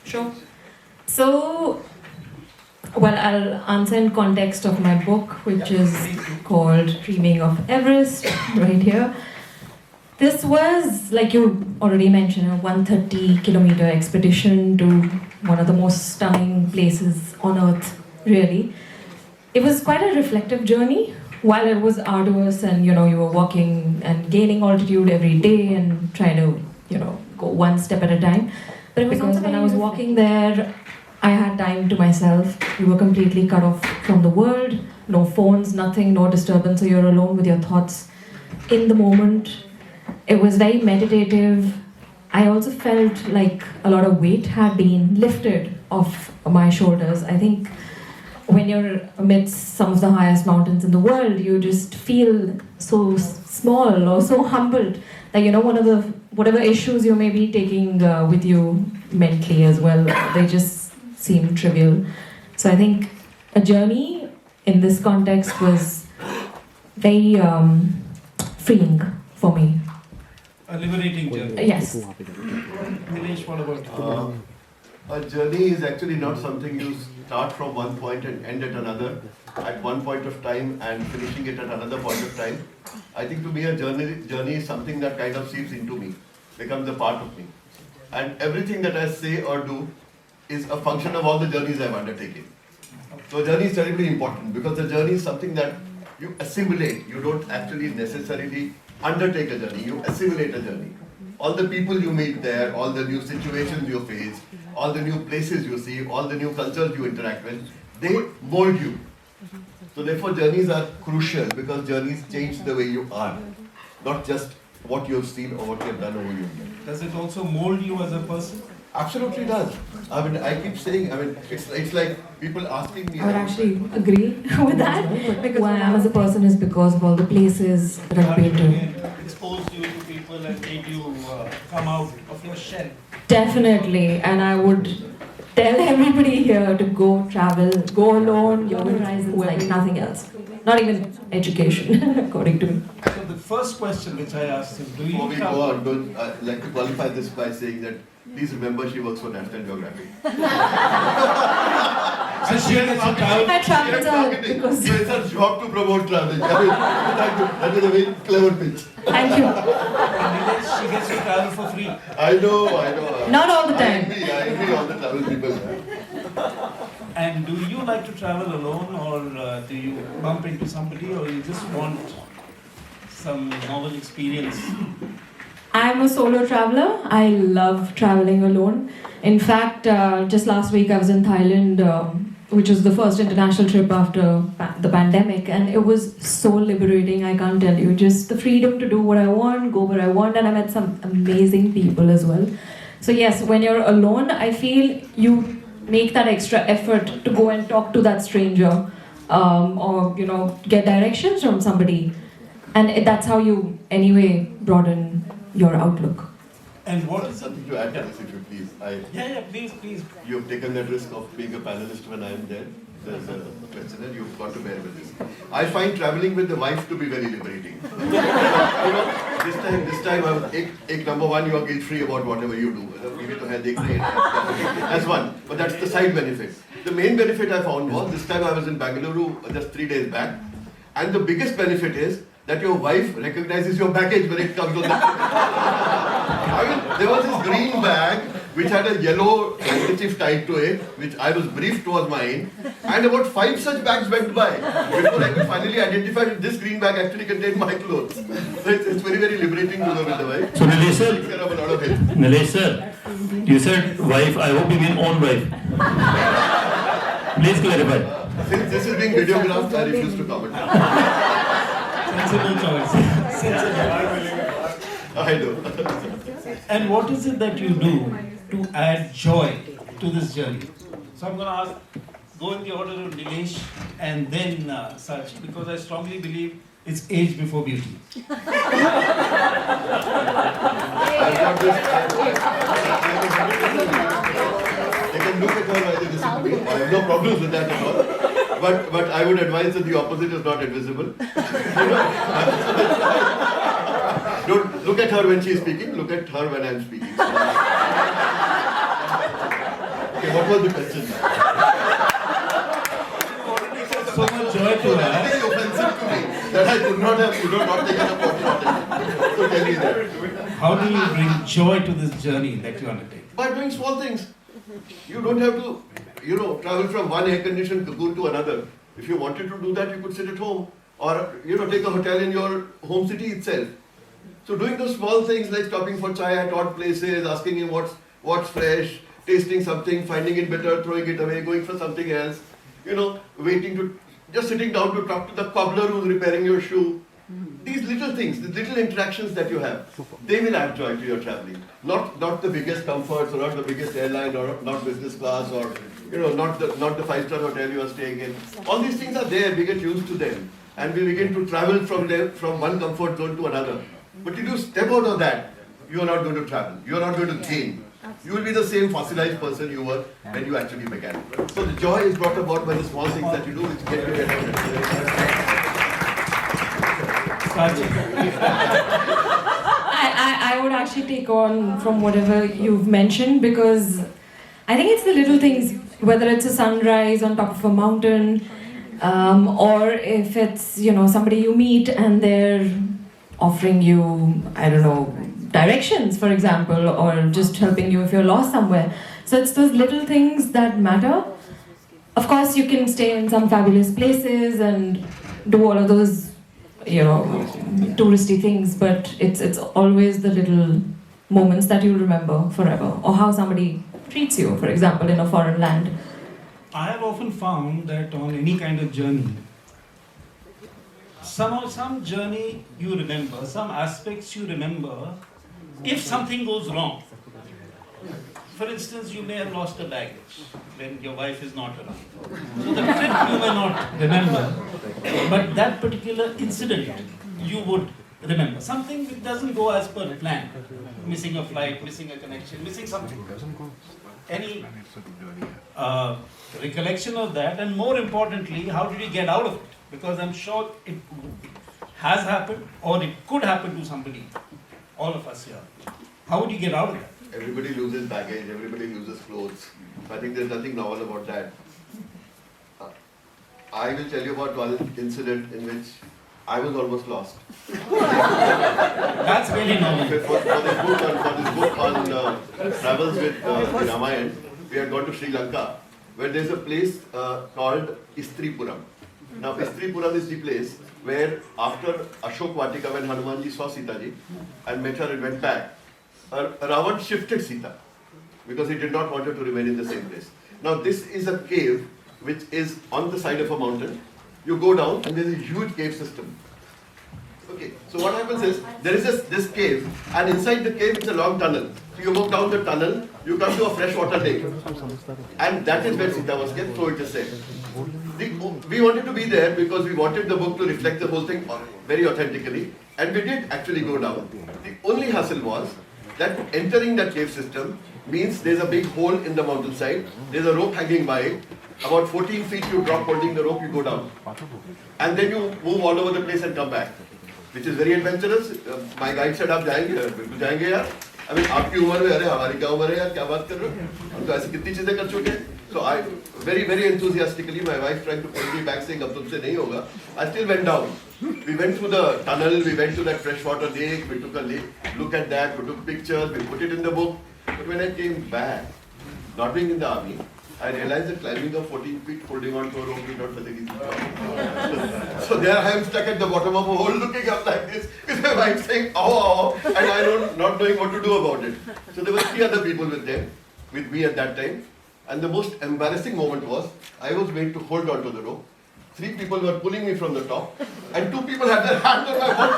Sure. So, Well, I'll answer in context of my book, which is called Dreaming of Everest, right here. This was, like you already mentioned, a 130-kilometer expedition to one of the most stunning places on Earth, really. It was quite a reflective journey. While it was arduous and, you were walking and gaining altitude every day and trying to, go one step at a time. But it was because when I was walking there, I had time to myself. You were completely cut off from the world. No phones, nothing, no disturbance. So you're alone with your thoughts in the moment. It was very meditative. I also felt like a lot of weight had been lifted off my shoulders. I think when you're amidst some of the highest mountains in the world, you just feel so small or so humbled. Like, whatever issues you may be taking with you mentally as well, they just seem trivial. So I think a journey in this context was very freeing for me. A liberating journey. Yes. Nilesh, what about you? A journey is actually not something you start from one point and end at another, at one point of time and finishing it at another point of time. I think to me a journey is something that kind of seeps into me, becomes a part of me. And everything that I say or do is a function of all the journeys I've undertaken. So a journey is terribly important because the journey is something that you assimilate. You don't actually necessarily undertake a journey, you assimilate a journey. All the people you meet there, all the new situations you face, all the new places you see, all the new cultures you interact with, they mold you. So therefore journeys are crucial because journeys change the way you are, not just what you've seen or what you've done over your life. Does it also mold you as a person? Absolutely does. I mean, I keep saying, it's like people asking me. I would actually agree with that. Because who I am as a person is because of all the places that I've been to. Exposed you to people and made you come out of your shell. Definitely, and I would tell everybody here to go travel, go alone, your horizons like nothing else. Not even education, according to me. So the first question which I asked him, do you Before we go on, I'd like to qualify this by saying that please remember she works for National Geographic. So she has I traveled because... So it's her job to promote travel. That is a very clever pitch. Thank you. And she gets to travel for free. I know. Not all the time. I envy all the travel people. And do you like to travel alone or do you bump into somebody or you just want some novel experience? I'm a solo traveler. I love traveling alone. In fact, just last week I was in Thailand, which was the first international trip after the pandemic, and it was so liberating, I can't tell you. Just the freedom to do what I want, go where I want, and I met some amazing people as well. So yes, when you're alone, I feel you make that extra effort to go and talk to that stranger or, get directions from somebody. And that's how you, anyway, broaden your outlook. And what is something to add to this, if you please? Please. You have taken that risk of being a panelist when I am there. There's a questionnaire, you've got to bear with this. I find traveling with the wife to be very liberating. This time I was, number one, you are guilt-free about whatever you do. That's one, but that's the side benefit. The main benefit I found was, this time I was in Bengaluru just 3 days back, and the biggest benefit is that your wife recognizes your baggage when it comes on there was this green bag which had a yellow handkerchief tied to it, which I was briefed was mine, and about 5 such bags went by before I could finally identify that this green bag actually contained my clothes. So it's very, very liberating to go with the wife. So Nilesh sir, Takes care of a lot of it. Nilesh sir, you said wife, I hope you mean own wife. Please clarify. Since this is being videographed, I refuse to comment. Sensible choice. I know. And what is it that you do to add joy to this journey? So I'm going to ask, go in the order of Nilesh and then such, because I strongly believe it's age before beauty. I've got this. They can look at her while they listen to me. I have no problems with that at all. But I would advise that the opposite is not invisible. Don't look at her when she is speaking, look at her when I am speaking. Okay, what was the question? joy to That's her. very offensive to me that I could not have, not taken a photo of it. So tell me that. How do you bring joy to this journey that you undertake? By doing small things. You don't have to, travel from one air-conditioned cocoon to another. If you wanted to do that, you could sit at home or, take a hotel in your home city itself. So doing those small things like stopping for chai at odd places, asking him what's fresh, tasting something, finding it better, throwing it away, going for something else, just sitting down to talk to the cobbler who's repairing your shoe. These little things, the little interactions that you have, they will add joy to your traveling. Not the biggest comforts, or not the biggest airline, or not business class, or not the 5-star hotel you are staying in. All these things are there. We get used to them, and we begin to travel from one comfort zone to another. But if you step out of that, you are not going to travel. You are not going to gain. You will be the same fossilized person you were when you actually began. So the joy is brought about by the small things that you do, which get you better. I would actually take on from whatever you've mentioned, because I think it's the little things, whether it's a sunrise on top of a mountain, or if it's, somebody you meet and they're offering you, I don't know, directions, for example, or just helping you if you're lost somewhere. So it's those little things that matter. Of course, you can stay in some fabulous places and do all of those touristy things, but it's always the little moments that you remember forever, or how somebody treats you, for example, in a foreign land. I have often found that on any kind of journey, some journey you remember, some aspects you remember, if something goes wrong. For instance, you may have lost a baggage when your wife is not around. So the trip you may not remember, but that particular incident you would remember. Something which doesn't go as per plan. Missing a flight, missing a connection, missing something. Any recollection of that, and more importantly, how did you get out of it? Because I'm sure it has happened, or it could happen to somebody, all of us here. How would you get out of that? Everybody loses baggage, everybody loses clothes. I think there's nothing novel about that. I will tell you about one incident in which I was almost lost. That's really novel. For this book on travels with Ramayan, we had gone to Sri Lanka, where there's a place called Istripuram. Now, Istripuram is the place where after Ashok Vatika, when Hanumanji saw Sita ji and met her and went back, Ravan shifted Sita because he did not want her to remain in the same place. Now, this is a cave which is on the side of a mountain. You go down and there's a huge cave system. Okay, so what happens is, there is this cave, and inside the cave it's a long tunnel. So you walk down the tunnel, you come to a freshwater lake. And that is where Sita was kept, so it is said. We wanted to be there because we wanted the book to reflect the whole thing very authentically. And we did actually go down. The only hassle was that entering that cave system means there's a big hole in the mountainside, there's a rope hanging by it. About 14 feet you drop holding the rope, you go down. And then you move all over the place and come back, which is very adventurous. My guide said, "आप जाएंगे, बिल्कुल जाएंगे यार." I mean, आपकी उम्र में, अरे हमारी क्या उम्र है यार, क्या बात कर रहे हो? हम तो ऐसी कितनी चीजें कर चुके हैं. So I, very, very enthusiastically, my wife trying to pull me back, saying, "अब तुमसे नहीं होगा." I still went down. We went through the tunnel, we went to that freshwater lake, we took a look at that, we took pictures, we put it in the book. But when I came back, not being in the army, I realized that climbing up 14 feet, holding on to a rope is not such an easy job. So there I am stuck at the bottom of a hole, looking up like this, with my wife saying, "Oh, oh," and I not knowing what to do about it. So there were 3 other people with me at that time. And the most embarrassing moment was, I was made to hold on to the rope. 3 people were pulling me from the top, and 2 people had their hands on my butt.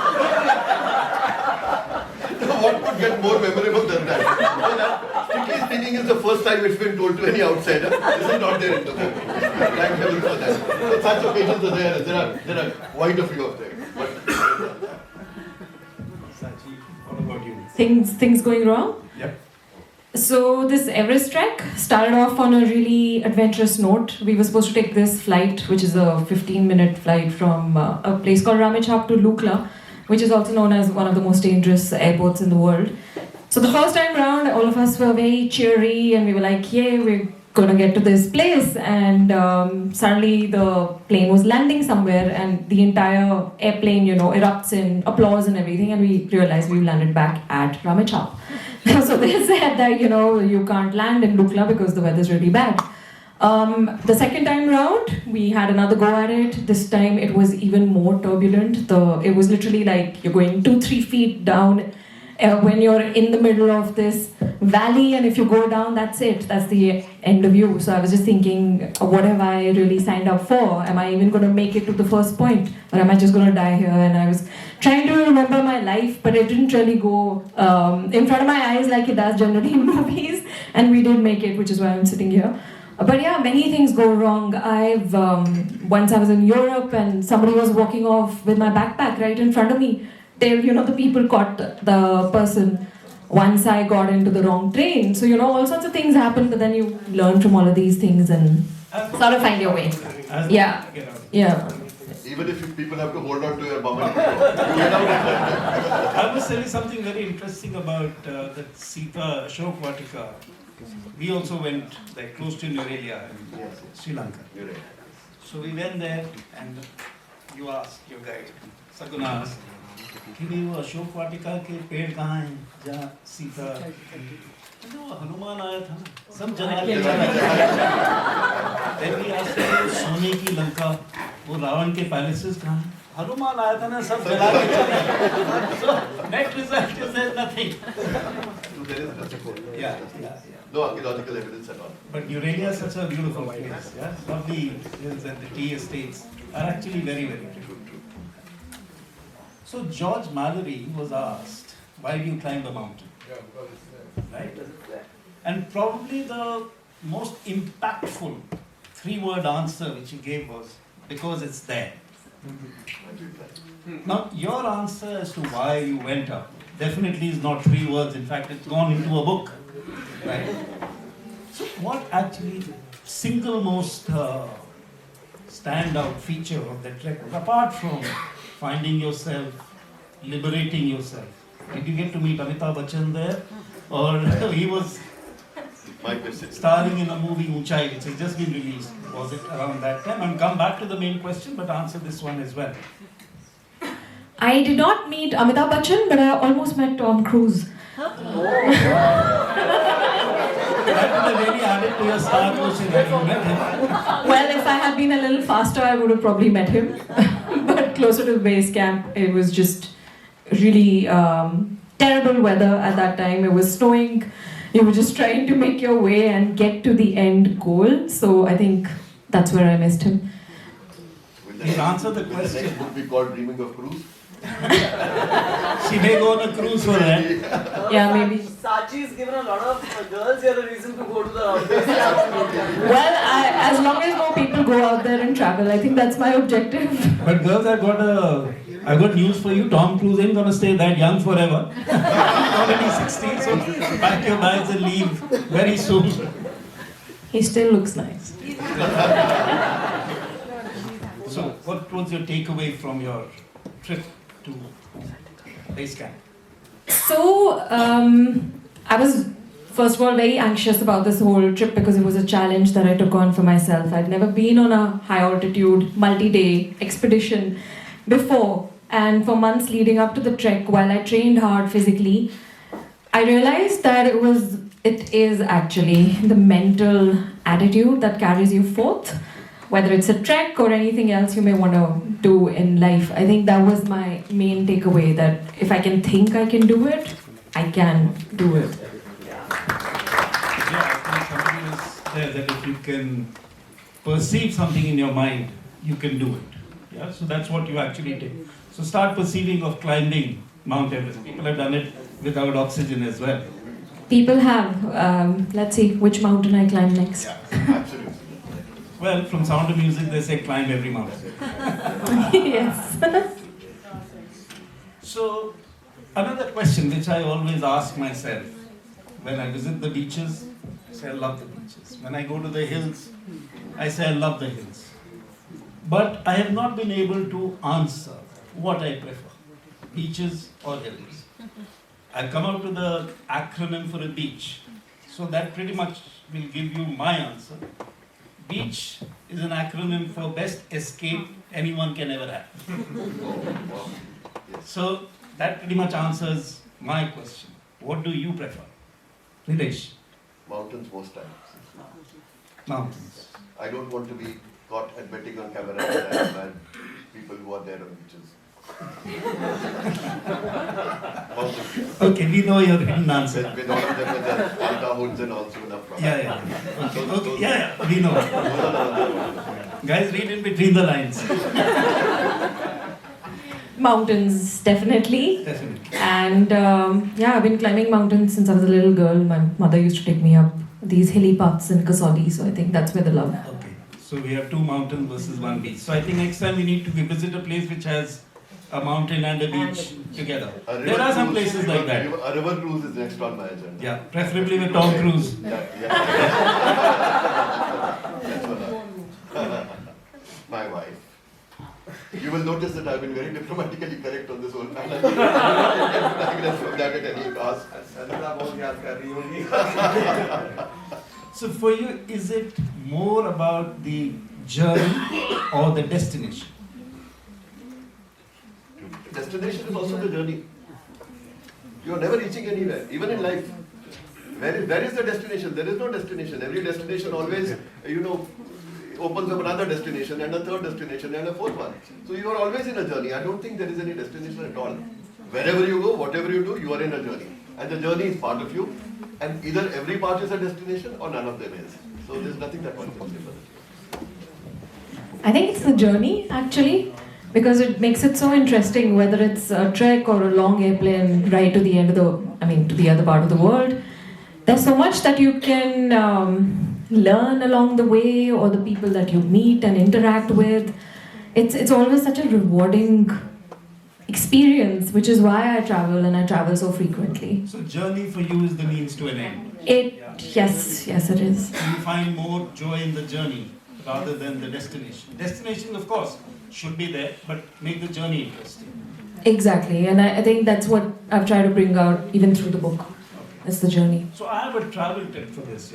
What could get more memorable than that? So that, strictly speaking, is the first time it's been told to any outsider. This is not there in the book. Thank heaven for that. So such occasions are there. There are quite a few of them. Sachi, what about you? Things going wrong? Yep. So this Everest trek started off on a really adventurous note. We were supposed to take this flight, which is a 15-minute flight from a place called Ramechhap to Lukla, which is also known as one of the most dangerous airports in the world. So the first time round, all of us were very cheery and we were like, "Yay, we're gonna get to this place, and suddenly the plane was landing somewhere, and the entire airplane, erupts in applause and everything, and we realized we landed back at Ramechhap. So they said that, you can't land in Lukla because the weather's really bad. The second time round, we had another go at it. This time it was even more turbulent. It was literally like you're going 2-3 feet down when you're in the middle of this valley, and if you go down, that's it. That's the end of you. So I was just thinking, what have I really signed up for? Am I even going to make it to the first point? Or am I just going to die here? And I was trying to remember my life, but it didn't really go in front of my eyes like it does generally in movies. And we did make it, which is why I'm sitting here. But yeah, many things go wrong. Once I was in Europe and somebody was walking off with my backpack right in front of me. The people caught the person once I got into the wrong train. So, all sorts of things happen, but then you learn from all of these things and sort of find your way. Yeah. Yeah. Even if people have to hold on to your bum. I must tell you something very interesting about the Sita Ashok Vatika. We also went like close to Nurelia in Sri Lanka. So we went there and you asked your guide, Saguna asked, कि वो अशोक वाटिका के पेड़ कहाँ हैं जहाँ सीता वो हनुमान आया था सब जला के सोने की लंका वो रावण के पैलेसेस कहाँ हैं हनुमान आया था ना सब जला के चला so net result is there's nothing no archaeological evidence at all. But Nurelia is such a beautiful place. Yeah, lovely hills and the tea estates are actually very, very good. So George Mallory was asked, why do you climb the mountain? Right? And probably the most impactful 3-word answer which he gave was, because it's there. Now your answer as to why you went up definitely is not 3 words, in fact it's gone into a book. Right? So what actually single most standout feature of that trek was, apart from finding yourself, liberating yourself? Did you get to meet Amitabh Bachchan there? Or he was starring in a movie Unchai, which has just been released. Was it around that time? And come back to the main question, but answer this one as well. I did not meet Amitabh Bachchan, but I almost met Tom Cruise. That would have really added to your star quotient had you met him. Well, if I had been a little faster, I would have probably met him. But closer to the base camp, it was just really terrible weather at that time. It was snowing. You were just trying to make your way and get to the end goal. So I think that's where I missed him. He'll answer the question. The next book we call Dreaming of Cruise. She may go on a cruise for that. Yeah, maybe. Sachi's given a lot of girls here a reason to go to the base camp. Well, as long as more people go out there and travel, I think that's my objective. But girls, I've got news for you. Tom Cruise ain't gonna stay that young forever. He's already 60, so pack your bags and leave very soon. He still looks nice. So, what was your takeaway from your trip to base camp? So, I was first of all very anxious about this whole trip because it was a challenge that I took on for myself. I'd never been on a high altitude, multi-day expedition before. And for months leading up to the trek, while I trained hard physically, I realized that it is actually the mental attitude that carries you forth. Whether it's a trek or anything else you may want to do in life. I think that was my main takeaway, that if I can think I can do it, I can do it. Yeah, I think something is there that if you can perceive something in your mind, you can do it. Yeah, so that's what you actually did. So start perceiving of climbing Mount Everest. People have done it without oxygen as well. People have. Let's see which mountain I climb next. Yeah, absolutely. Well, from Sound of Music, they say climb every mountain. Yes. So, another question which I always ask myself when I visit the beaches, I say I love the beaches. When I go to the hills, I say I love the hills. But I have not been able to answer what I prefer, beaches or hills. I'll come out to the acronym for a beach. So that pretty much will give you my answer. Beach is an acronym for best escape anyone can ever have. So that pretty much answers my question. What do you prefer? Nilesh? Mountains most times. Mountains. I don't want to be caught admitting on camera that I admire people who are there on beaches. Okay, we know your hidden answer. With all of them with their alka hoods and all soon up from. Yeah. Okay, yeah, we know. Guys, read in between the lines. Mountains, definitely. Definitely. And yeah, I've been climbing mountains since I was a little girl. My mother used to take me up these hilly paths in Kasoli, so I think that's where the love. Okay, so we have 2 mountains versus 1 beach. So I think next time we need to visit a place which has a mountain and a beach together. There are some places like that. A river cruise is next on my agenda. Yeah, preferably with Tom Cruise. My wife. You will notice that I've been very diplomatically correct on this whole matter. So for you, is it more about the journey or the destination? Destination is also the journey. You are never reaching anywhere, even in life. Where is the destination? There is no destination. Every destination always, opens up another destination and a third destination and a fourth one. So you are always in a journey. I don't think there is any destination at all. Wherever you go, whatever you do, you are in a journey. And the journey is part of you. And either every part is a destination or none of them is. So there's nothing that one can say about it. I think it's the journey, actually, because it makes it so interesting, whether it's a trek or a long airplane ride to the end of to the other part of the world. There's so much that you can learn along the way, or the people that you meet and interact with. It's always such a rewarding experience, which is why I travel, and I travel so frequently. So journey for you is the means to an end. Yes, it is. You find more joy in the journey rather than the destination. Destination, of course, should be there, but make the journey interesting. Exactly, and I think that's what I've tried to bring out even through the book. It's the journey. So I have a travel tip for this,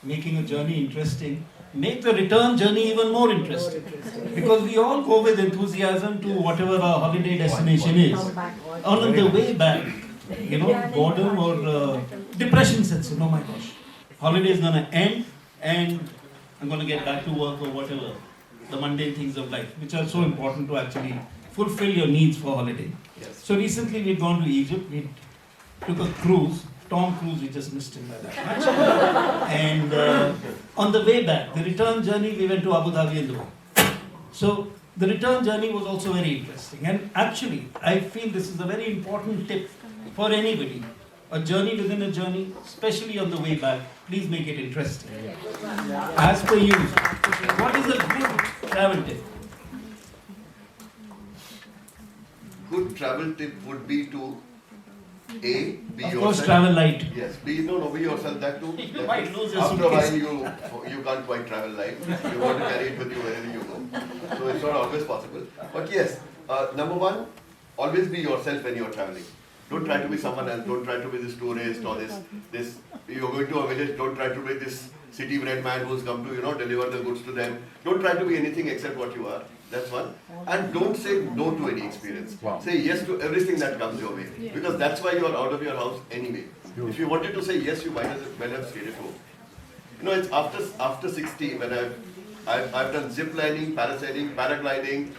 making a journey interesting. Make the return journey even more interesting. Because we all go with enthusiasm to whatever our holiday destination is. On the way back, boredom or depression sets in. Oh my gosh, holiday is gonna end and I'm gonna get back to work or whatever. The mundane things of life, which are so important to actually fulfill your needs for holiday. Yes. So recently we'd gone to Egypt. We took a cruise. Tom Cruise, we just missed him by that much. And on the way back, the return journey, we went to Abu Dhabi and Dubai. So the return journey was also very interesting. And actually, I feel this is a very important tip for anybody. A journey within a journey, especially on the way back, please make it interesting. As per you, what is a good travel tip? Good travel tip would be to be Of yourself. course, travel light. Yes, be yourself. That too. You might lose your After a suitcase. while, you can't quite travel light. You want to carry it with you wherever you go. So it's not always possible. But yes, number one, always be yourself when you're traveling. Don't try to be someone else. Don't try to be this tourist or this. You're going to a village. Don't try to be this city-bred man who's come to deliver the goods to them. Don't try to be anything except what you are. That's one. And don't say no to any experience. Wow. Say yes to everything that comes your way. Because that's why you are out of your house anyway. If you wanted to say yes, you might as well have stayed at home. It's after 60 when I've done zip lining, parasailing, paragliding,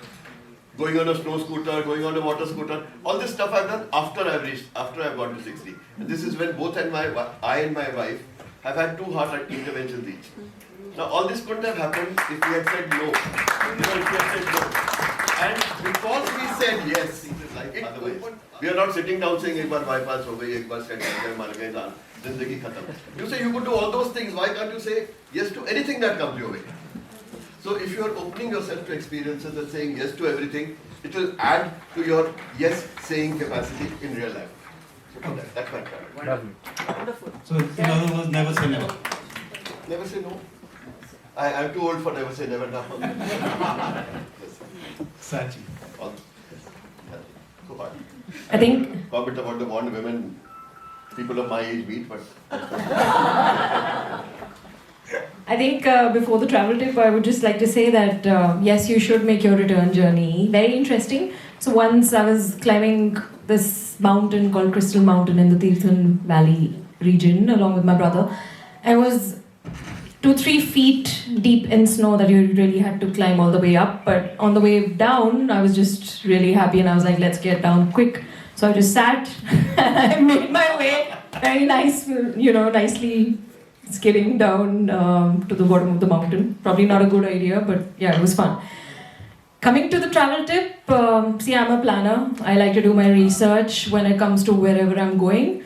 going on a snow scooter, going on a water scooter. All this stuff I've done after I've got to 60. And this is when both I and my wife have had 2 heart interventions each. Now all this couldn't have happened if we had said no. If we had said no. And because we said yes, otherwise, we are not sitting down saying ek baar bypass ho gayi, ek baar set ho gaye, mar gaye, zindagi khatam. You say you could do all those things. Why can't you say yes to anything that comes your way? So if you are opening yourself to experiences and saying yes to everything, it will add to your yes saying capacity in real life. So that's my plan. Wonderful. So in other words, never say never. Never say no. I'm too old for never say never now. Sachi. I think comment about the bond women people of my age meet, but I think before the travel tip, I would just like to say that yes, you should make your return journey very interesting. So once I was climbing this mountain called Crystal Mountain in the Tirthan Valley region along with my brother. I was 2-3 feet deep in snow that you really had to climb all the way up. But on the way down, I was just really happy and I was like, let's get down quick. So I just sat and I made my way very nice, nicely skidding down to the bottom of the mountain. Probably not a good idea, but yeah, it was fun. Coming to the travel tip, see, I'm a planner. I like to do my research when it comes to wherever I'm going.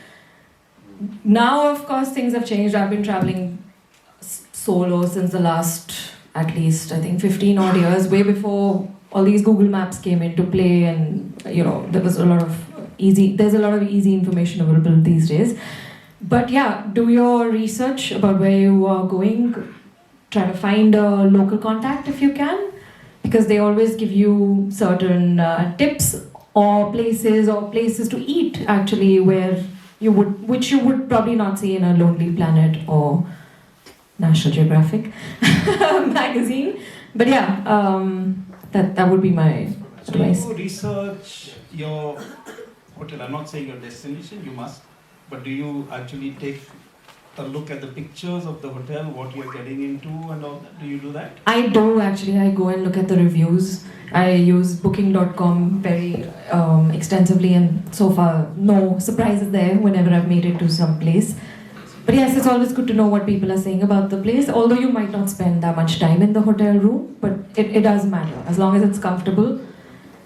Now, of course, things have changed. I've been traveling solo since the last, at least, I think 15 odd years, way before all these Google Maps came into play, and there's a lot of easy information available these days. But yeah, do your research about where you are going. Try to find a local contact if you can, because they always give you certain tips or places to eat actually which you would probably not see in a Lonely Planet or National Geographic magazine. But yeah, that would be my advice. So you research your hotel. I'm not saying your destination, you must. But do you actually take a look at the pictures of the hotel, what you're getting into and all that? Do you do that? I do actually. I go and look at the reviews. I use booking.com very extensively, and so far no surprises there whenever I've made it to some place. But yes, it's always good to know what people are saying about the place, although you might not spend that much time in the hotel room, but it does matter as long as it's comfortable.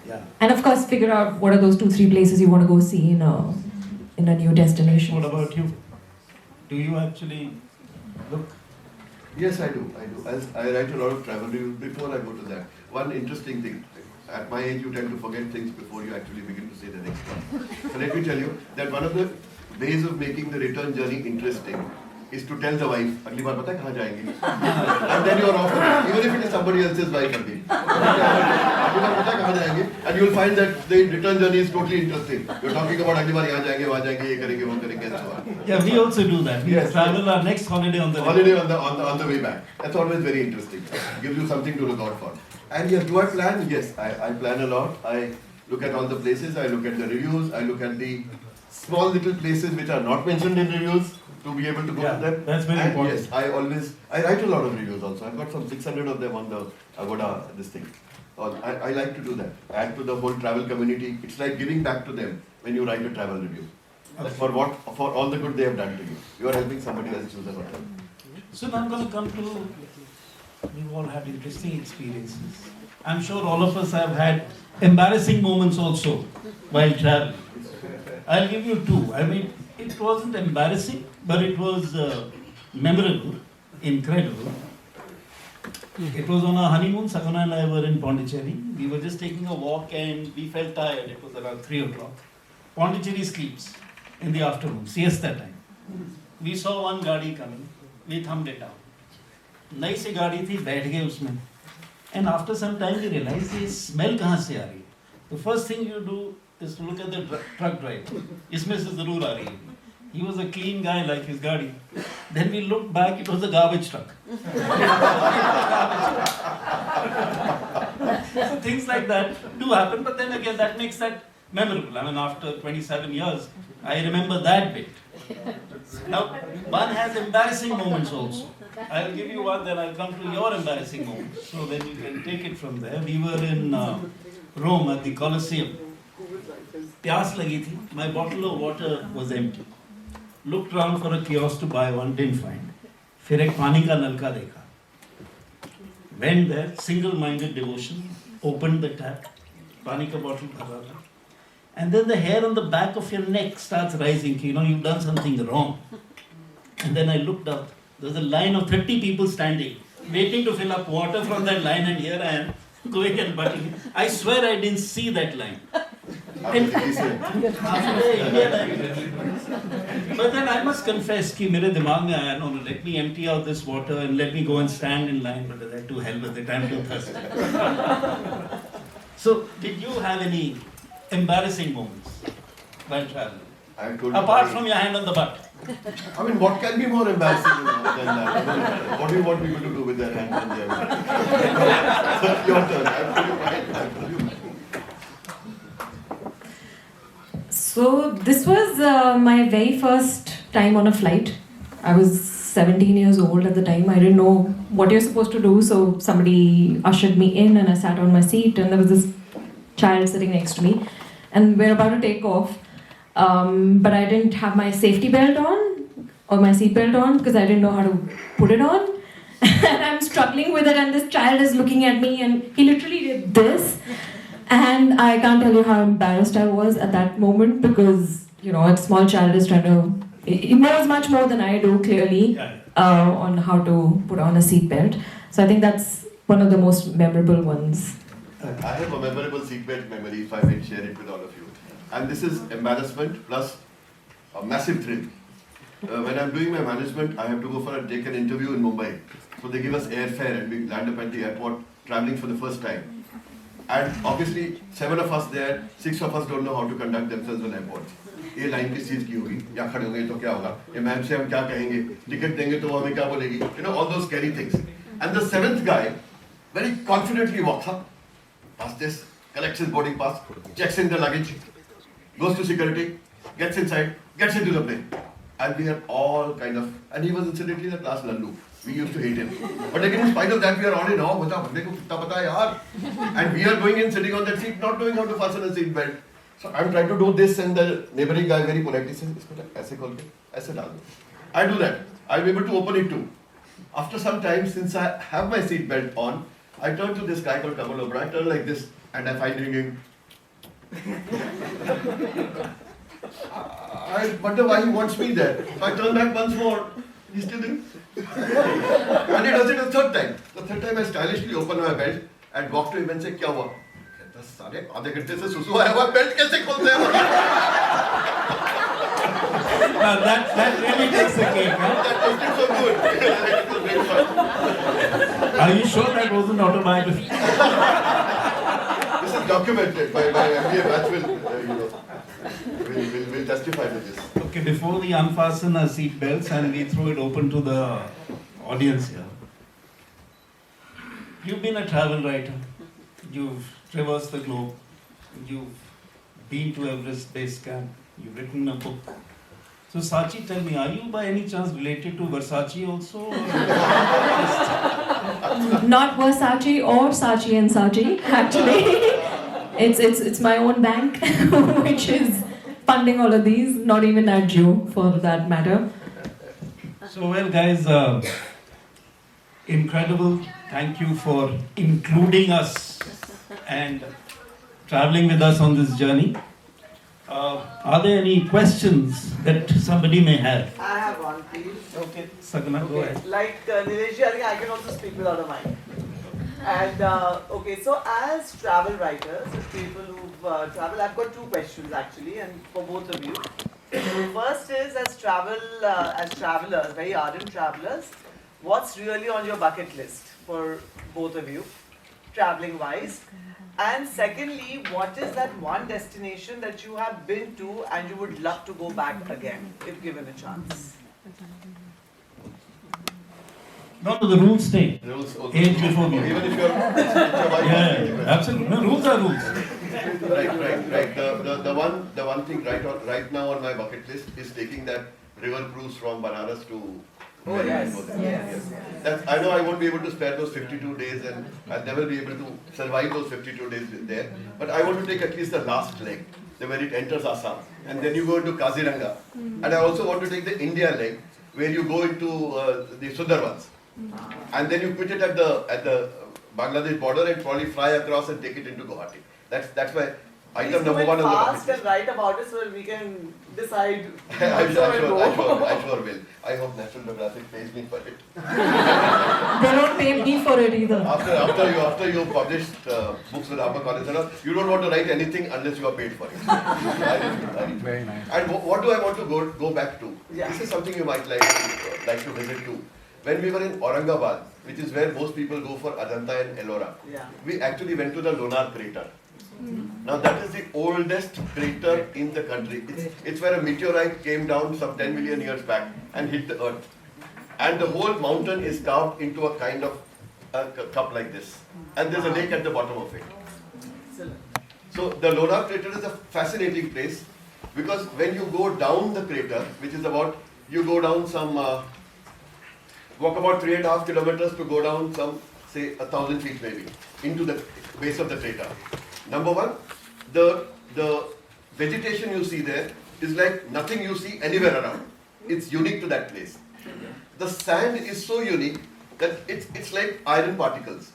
Yeah. And of course figure out what are those 2-3 places you want to go see in a new destination. What about you? Do you actually look? yes, I do. As I write a lot of travel reviews before I go to that. One interesting thing, at my age you tend to forget things before you actually begin to say the next one. So let me tell you that one of the ways of making the return journey interesting is to tell the wife, अगली बार पता है कहाँ जाएंगे? And then you are off the road, even if it is somebody else's wife again. अगली बार पता है कहाँ जाएंगे? And you will find that the return journey is totally interesting. You are talking about अगली बार यहाँ जाएंगे, वहाँ जाएंगे, ये करेंगे, वो करेंगे, and so on. Yeah, we also do that. We travel our next holiday on the way back. That's always very interesting. Gives you something to look out for. And yes, do I plan? Yes, I plan a lot. I look at all the places. I look at the reviews. I look at the small little places which are not mentioned in reviews to be able to go to them. That's very important. Yes, I write a lot of reviews also. I've got some 600 of them on the Agoda, this thing. I like to do that. Add to the whole travel community. It's like giving back to them when you write a travel review. For all the good they have done to you. You are helping somebody else choose a hotel. So now I'm going to come to, we've all had interesting experiences. I'm sure all of us have had embarrassing moments also while traveling. I'll give you 2. I mean, it wasn't embarrassing, but it was memorable, incredible. It was on our honeymoon. Saguna and I were in Pondicherry. We were just taking a walk and we felt tired. It was around 3 o'clock. Pondicherry sleeps in the afternoon, siesta time. We saw one gaadi coming. We thumbed it out. Nice gaadi thi, baith gaye usme. And after some time we realized this smell kahan se aa rahi hai. The first thing you do is to look at the truck driver. Isme se zarur aa rahi hai. He was a clean guy like his gaadi. Then we looked back, it was a garbage truck. So things like that do happen, but then again that makes that memorable. I mean, after 27 years, I remember that bit. Now, one has embarrassing moments also. I'll give you one, then I'll come to your embarrassing moments. So then you can take it from there. We were in Rome at the Colosseum. Pyas lagi thi. My bottle of water was empty. Looked around for a kiosk to buy one, didn't find. फिर एक पानी का नलका देखा. Went there, single-minded devotion, opened the tap, पानी का bottle भरा था. And then the hair on the back of your neck starts rising. You know, you've done something wrong. And then I looked up. There was a line of 30 people standing, waiting to fill up water from that line, and here I am, going and butting. I swear I didn't see that line. But then I must confess कि मेरे दिमाग में आया, no, let me empty out this water and let me go and stand in line. But I to hell with it, I'm too thirsty. So, did you have any embarrassing moments while traveling? I told you Apart from your hand on the butt. I mean, what can be more embarrassing than that? What do you want people to do with their hands on their butt? Your turn. I'll tell you mine. So this was my very first time on a flight. I was 17 years old at the time. I didn't know what you're supposed to do, so somebody ushered me in and I sat on my seat and there was this child sitting next to me and we're about to take off. But I didn't have my safety belt on or my seat belt on because I didn't know how to put it on. And I'm struggling with it and this child is looking at me and he literally did this. And I can't tell you how embarrassed I was at that moment because, you know, a small child is trying to, he knows much more than I do clearly on how to put on a seatbelt. So I think that's one of the most memorable ones. I have a memorable seatbelt memory if I may share it with all of you. And this is embarrassment plus a massive thrill. When I'm doing my management, I have to go take an interview in Mumbai. So they give us airfare and we land up at the airport traveling for the first time. And obviously, 7 of us there, 6 of us don't know how to conduct themselves on airports. ये line किस चीज की होगी या खड़े होंगे तो क्या होगा ये मैम से हम क्या कहेंगे टिकट देंगे तो वो हमें क्या बोलेगी you know all those scary things. And the 7th guy very confidently walks up past this, collects his boarding pass, checks in the luggage, goes to security, gets inside, gets into the plane. And we are all kind of, and he was incidentally the class lallu. We used to hate him. But again, in spite of that, we are all in awe. And we are going in, sitting on that seat, not knowing how to fasten a seat belt. So I'm trying to do this, and the neighboring guy very politely says, I do that. I'll be able to open it too. After some time, since I have my seat belt on, I turn to this guy called Kamal Obra. I turn like this, and I find him. I wonder why he wants me there. So I turn back once more. He still didn't. And he does it a 3rd time. The 3rd time I stylishly open my belt and walk to him and say, "Kya hua?" आधे घंटे से सुसु आया हुआ belt कैसे खोलते हैं? That really takes the cake, huh? That tasted so good. It was very fun. Are you sure that wasn't autobiography? This is documented. My MBA batch will testify to this. Okay, before we unfasten our seat belts and we throw it open to the audience here. You've been a travel writer. You've traversed the globe. You've been to Everest Base Camp. You've written a book. So Sachi, tell me, are you by any chance related to Versace also? Not Versace or Sachi and Sachi, actually. It's my own bank, which is funding all of these, not even at Geo for that matter. So well guys, incredible. Thank you for including us and traveling with us on this journey. Are there any questions that somebody may have? I have one, please. Okay, Sagna, go ahead. Like Nilesh, I think I can also speak without a mic. And okay, so as travel writers, as people who've traveled, I've got 2 questions actually, and for both of you. First is as travelers, very ardent travelers, what's really on your bucket list for both of you, traveling wise? And secondly, what is that one destination that you have been to and you would love to go back again, if given a chance? No, the rules stay. Rules also. Age before me. Even if you're absolutely. No, rules are rules. Right. The one thing right now on my bucket list is taking that river cruise from Banaras to. Oh yes. That's, I know I won't be able to spare those 52 days, and I'll never be able to survive those 52 days there. But I want to take at least the last leg, where it enters Assam, and then you go into Kaziranga. And I also want to take the India leg, where you go into the Sundarbans. And then you quit it at the Bangladesh border and probably fly across and take it into Guwahati. That's my item number 1 on the bucket fast and write about it so we can decide. I sure will. I hope National Geographic pays me for it. They don't pay me for it either. After you published books with HarperCollins, you don't want to write anything unless you are paid for it. Very nice. And what do I want to go back to? Yeah. This is something you might like to visit too. When we were in Aurangabad, which is where most people go for Ajanta and Ellora, we actually went to the Lonar crater. Now that is the oldest crater in the country. It's where a meteorite came down some 10 million years back and hit the earth. And the whole mountain is carved into a kind of a cup like this. And there's a lake at the bottom of it. So the Lonar crater is a fascinating place because when you go down the crater, which is about, you go down some, walk about 3.5 kilometers to go down some, say 1,000 feet maybe, into the base of the crater. Number one, the vegetation you see there is like nothing you see anywhere around. It's unique to that place. The sand is so unique that it's like iron particles.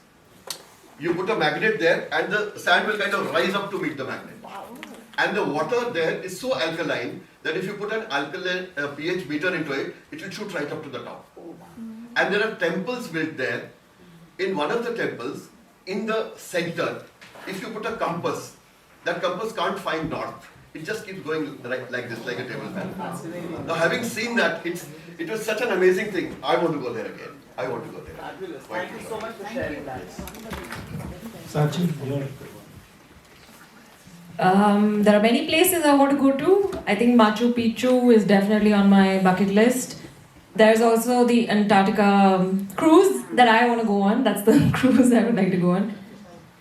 You put a magnet there and the sand will kind of rise up to meet the magnet. And the water there is so alkaline that if you put an alkaline pH meter into it, it will shoot right up to the top. And there are temples built there. In one of the temples, in the center, if you put a compass, that compass can't find north. It just keeps going like this, like a table fan. Now, having seen that, it was such an amazing thing. I want to go there again. I want to go there. Fabulous. Thank you so much for sharing that. Sachin, There are many places I want to go to. I think Machu Picchu is definitely on my bucket list. There's also the Antarctica cruise that I want to go on. That's the cruise I would like to go on.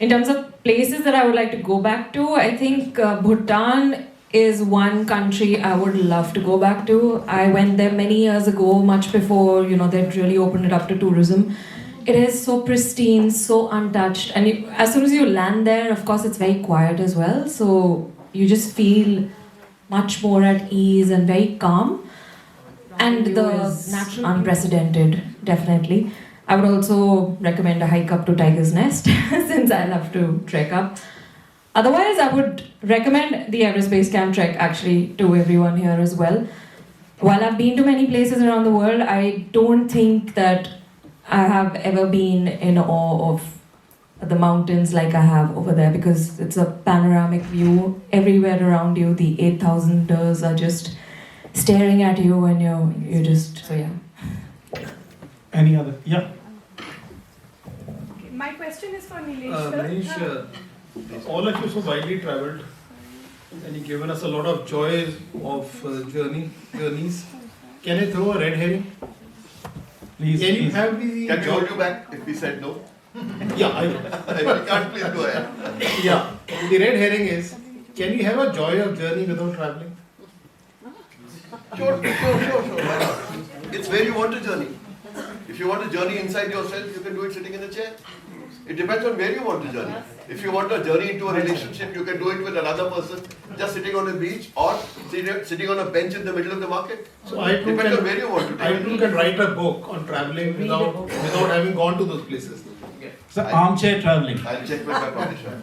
In terms of places that I would like to go back to, I think Bhutan is one country I would love to go back to. I went there many years ago, much before they'd really opened it up to tourism. It is so pristine, so untouched, and as soon as you land there, of course, it's very quiet as well. So you just feel much more at ease and very calm. And the natural unprecedented, definitely. I would also recommend a hike up to Tiger's Nest since I love to trek up. Otherwise, I would recommend the Everest Base Camp trek actually to everyone here as well. While I've been to many places around the world, I don't think that I have ever been in awe of the mountains like I have over there because it's a panoramic view everywhere around you. The 8,000ers are just staring at you and you're just, so yeah. Any other? Yeah. My question is for Nilesh. Manish, all of you so widely travelled and you've given us a lot of joys of journeys. Can I throw a red herring? Please. Can you have the... Can we hold you back if we said no? Yeah, You can't, please go ahead. Yeah, the red herring is, can you have a joy of journey without travelling? Sure. Why not? It's where you want to journey. If you want to journey inside yourself, you can do it sitting in a chair. It depends on where you want to journey. If you want to journey into a relationship, you can do it with another person, just sitting on a beach or sitting on a bench in the middle of the market. So I too depends on where you want to I take too it. can write a book on travelling without having gone to those places. So armchair traveling. I'll check with my publisher.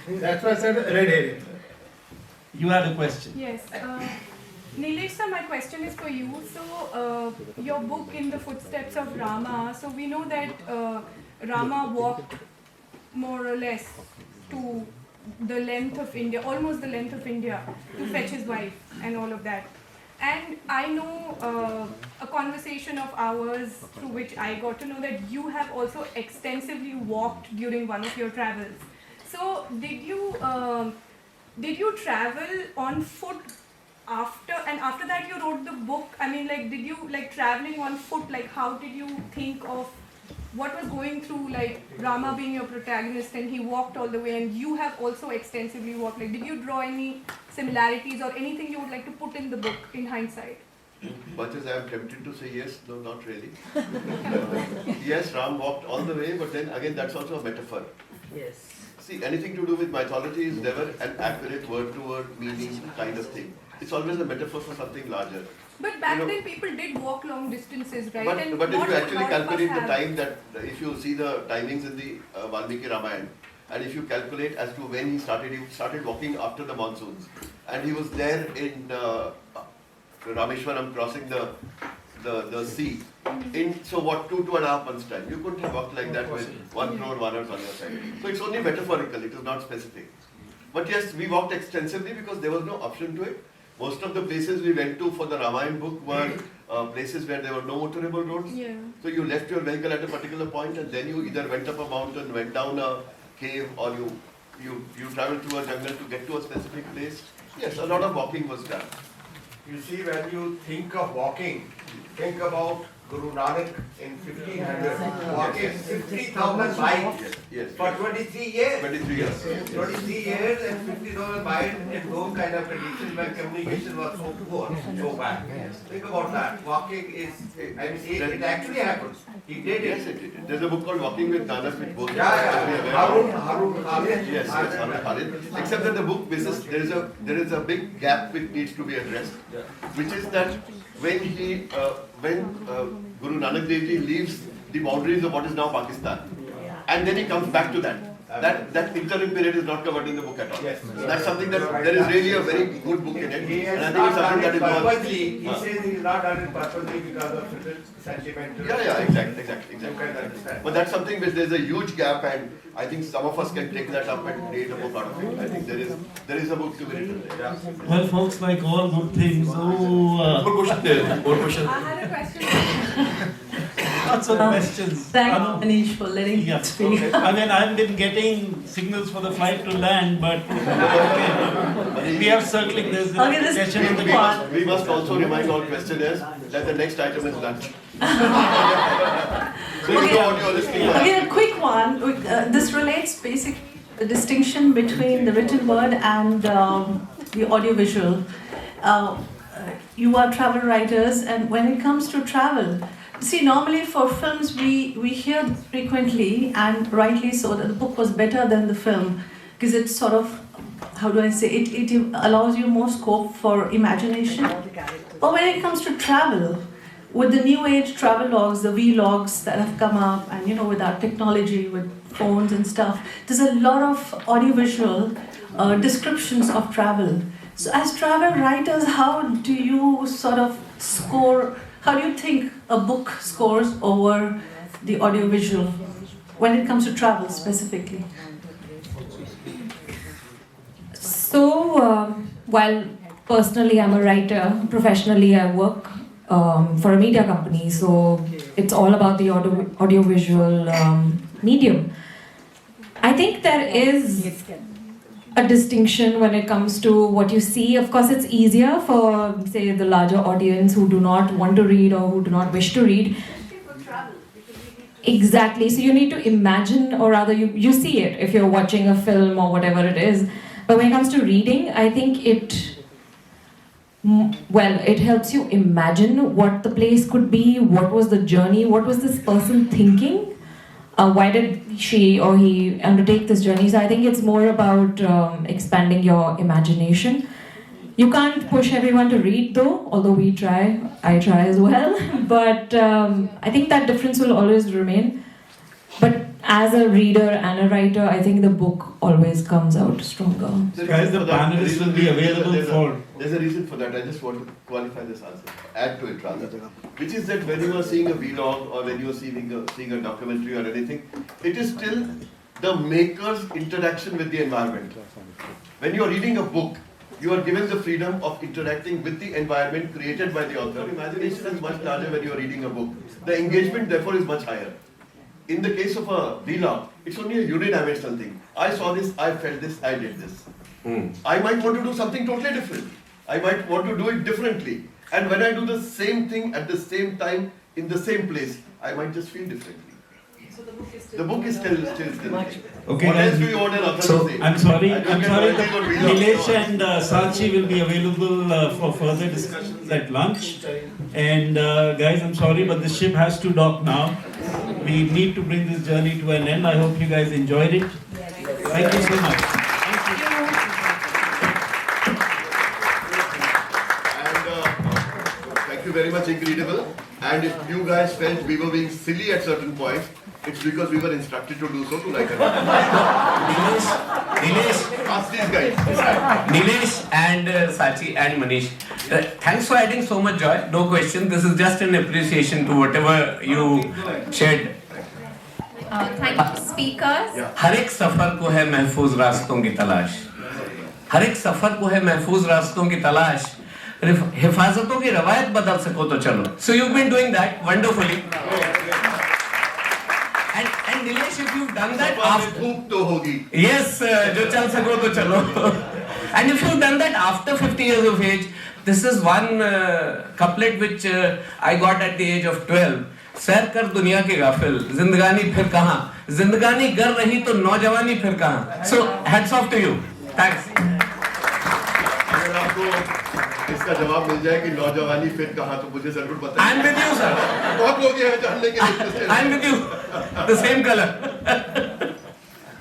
That's why I said red herring. You had a question. Yes. Nilesh sir, my question is for you. So, your book In the Footsteps of Rama. So we know that Rama walked more or less to the length of India, almost the length of India, to fetch his wife and all of that. And I know a conversation of ours through which I got to know that you have also extensively walked during one of your travels. So did you travel on foot after that you wrote the book? I mean, like, did you, like, traveling on foot, like, how did you think of what was going through, like, Rama being your protagonist and he walked all the way and you have also extensively walked, like, did you draw any similarities or anything you would like to put in the book in hindsight? Much as I am tempted to say yes, no, not really. Yes, Ram walked all the way, but then again, that's also a metaphor. Yes. See, anything to do with mythology is never an accurate word-to-word meaning kind of thing. It's always a metaphor for something larger. But back then people did walk long distances, right? But if you actually calculate the have. time that, if you see the timings in the Valmiki Ramayana, and if you calculate as to when he started walking after the monsoons, and he was there in Rameshwaram crossing the sea, in, so what, 2.5 months time. You couldn't have walked like that with 1 crore runners on your side. So it's only metaphorical, it is not specific. But yes, we walked extensively because there was no option to it. Most of the places we went to for the Ramayana book were places where there were no motorable roads. Yeah. So you left your vehicle at a particular point and then you either went up a mountain, went down a cave, or you you travel through a jungle to get to a specific place. Yes, a lot of walking was done. You see, when you think of walking, think about Guru Nanak in 1500, walking 50,000 miles for 23 years. 23 years. 23 years and 50,000 miles in those kind of conditions where communication was so poor, so bad. Think about that. Walking is, I mean, it actually happened. He did it. Yes, it did. There's a book called Walking with Nanak with both. Harun Khalid. Yes, Harun Khalid. Except that the book misses, there is a big gap which needs to be addressed, which is that when Guru Nanak Dev Ji leaves the boundaries of what is now Pakistan, and then he comes back to that interim period is not covered in the book at all. Yes. That's something that there is really a very good book in it, and I think it's something that is purposely. He says he is not done it purposely because of certain sentimental. Yeah, exactly. But that's something which there's a huge gap, and I think some of us can take that up and create a book out of it. I think there is a book to be written there. Yeah. Well, folks, like all good things, More question. I had a question. lots of questions. Thanks, Manish, for letting me speak. Okay. I mean, I've been getting signals for the flight to land, but okay. We have circling. There's a session in the car. We must also remind our questioners that the next item is lunch. So you know what you're listening to. Okay, a quick one. This relates basically the distinction between the written word and the audiovisual. You are travel writers, and when it comes to travel, see, normally for films we hear frequently, and rightly so, that the book was better than the film, because it's sort of, how do I say, it allows you more scope for imagination. But when it comes to travel, with the new age travel logs, the vlogs that have come up, and with our technology, with phones and stuff, there's a lot of audiovisual descriptions of travel. So as travel writers, how do you sort of score, how do you think a book scores over the audiovisual when it comes to travel specifically? So, while personally I'm a writer, professionally I work for a media company, so it's all about the audiovisual medium. I think there is a distinction when it comes to what you see. Of course, it's easier for, say, the larger audience who do not want to read or who do not wish to read. Exactly, so you need to imagine, or rather you see it if you're watching a film or whatever it is. But when it comes to reading, I think it helps you imagine what the place could be, what was the journey, what was this person thinking, why did she or he undertake this journey. So I think it's more about expanding your imagination. You can't push everyone to read though, although we try, I try as well, but I think that difference will always remain. But as a reader and a writer, I think the book always comes out stronger. Guys, the panelists will be available for... There's a reason for that. I just want to qualify this answer, add to it rather. Which is that when you are seeing a vlog or when you are seeing a documentary or anything, it is still the maker's interaction with the environment. When you are reading a book, you are given the freedom of interacting with the environment created by the author. Imagination is much larger when you are reading a book. The engagement therefore is much higher. In the case of a vlog, it's only a unidimensional thing. I saw this, I felt this, I did this. I might want to do something totally different. I might want to do it differently. And when I do the same thing at the same time, in the same place, I might just feel differently. So the book is still... The book is still much. Okay, what else do you want an author to say? I'm sorry, Nilesh and Sachi will be available for further discussions at lunch. And guys, I'm sorry, but the ship has to dock now. We need to bring this journey to an end. I hope you guys enjoyed it. Thank you so much. Thank you very much, Inkreadible. And if you guys felt we were being silly at certain points, it's because we were instructed to do so to write a Nilesh, ask these guys. Nilesh and Sachi and Manish, thanks for adding so much joy. No question. This is just an appreciation to whatever you shared. Thank you, speakers. हर एक सफर को है महफूज रास्तों की तलाश. हर एक सफर को है महफूज रास्तों की तलाश. हिफाजतों की रवायत बदल सको तो चलो. So you've been doing that wonderfully. And Nilesh, if you've done that after... Yes, jo chal sako to chalo. And if you've done that after 50 years of age, this is one couplet which I got at the age of 12. सैर कर दुनिया के गाफिल, जिंदगानी फिर कहाँ, जिंदगानी गर रही तो नौजवानी फिर कहाँ. So hats off to you. Thanks. अगर आपको इसका जवाब मिल जाए कि नौजवानी फिर कहाँ तो मुझे जरूर बताइए. I'm with you, sir. बहुत लोग हैं जानने के लिए. I'm with you. The same color.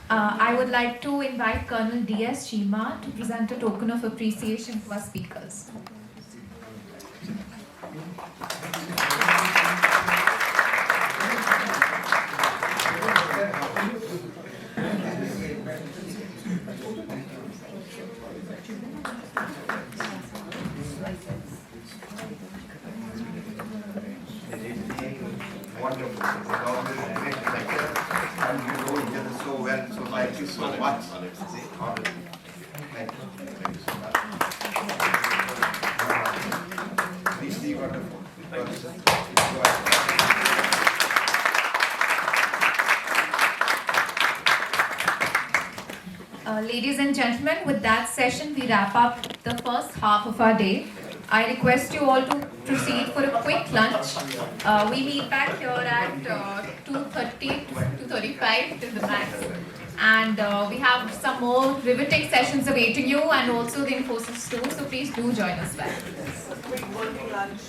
I would like to invite Colonel D.S. Chima to present a token of appreciation to our speakers. Wonderful. It's always a great pleasure. And you know each other so well, so thank you so much. Thank you. Thank you so much. Please be wonderful. Go ahead. Ladies and gentlemen, with that session, we wrap up the first half of our day. I request you all to proceed for a quick lunch. We meet back here at 2:30 to 2:35 till the max. And we have some more riveting sessions awaiting you and also the Infosys too. So please do join us back. Quick working lunch.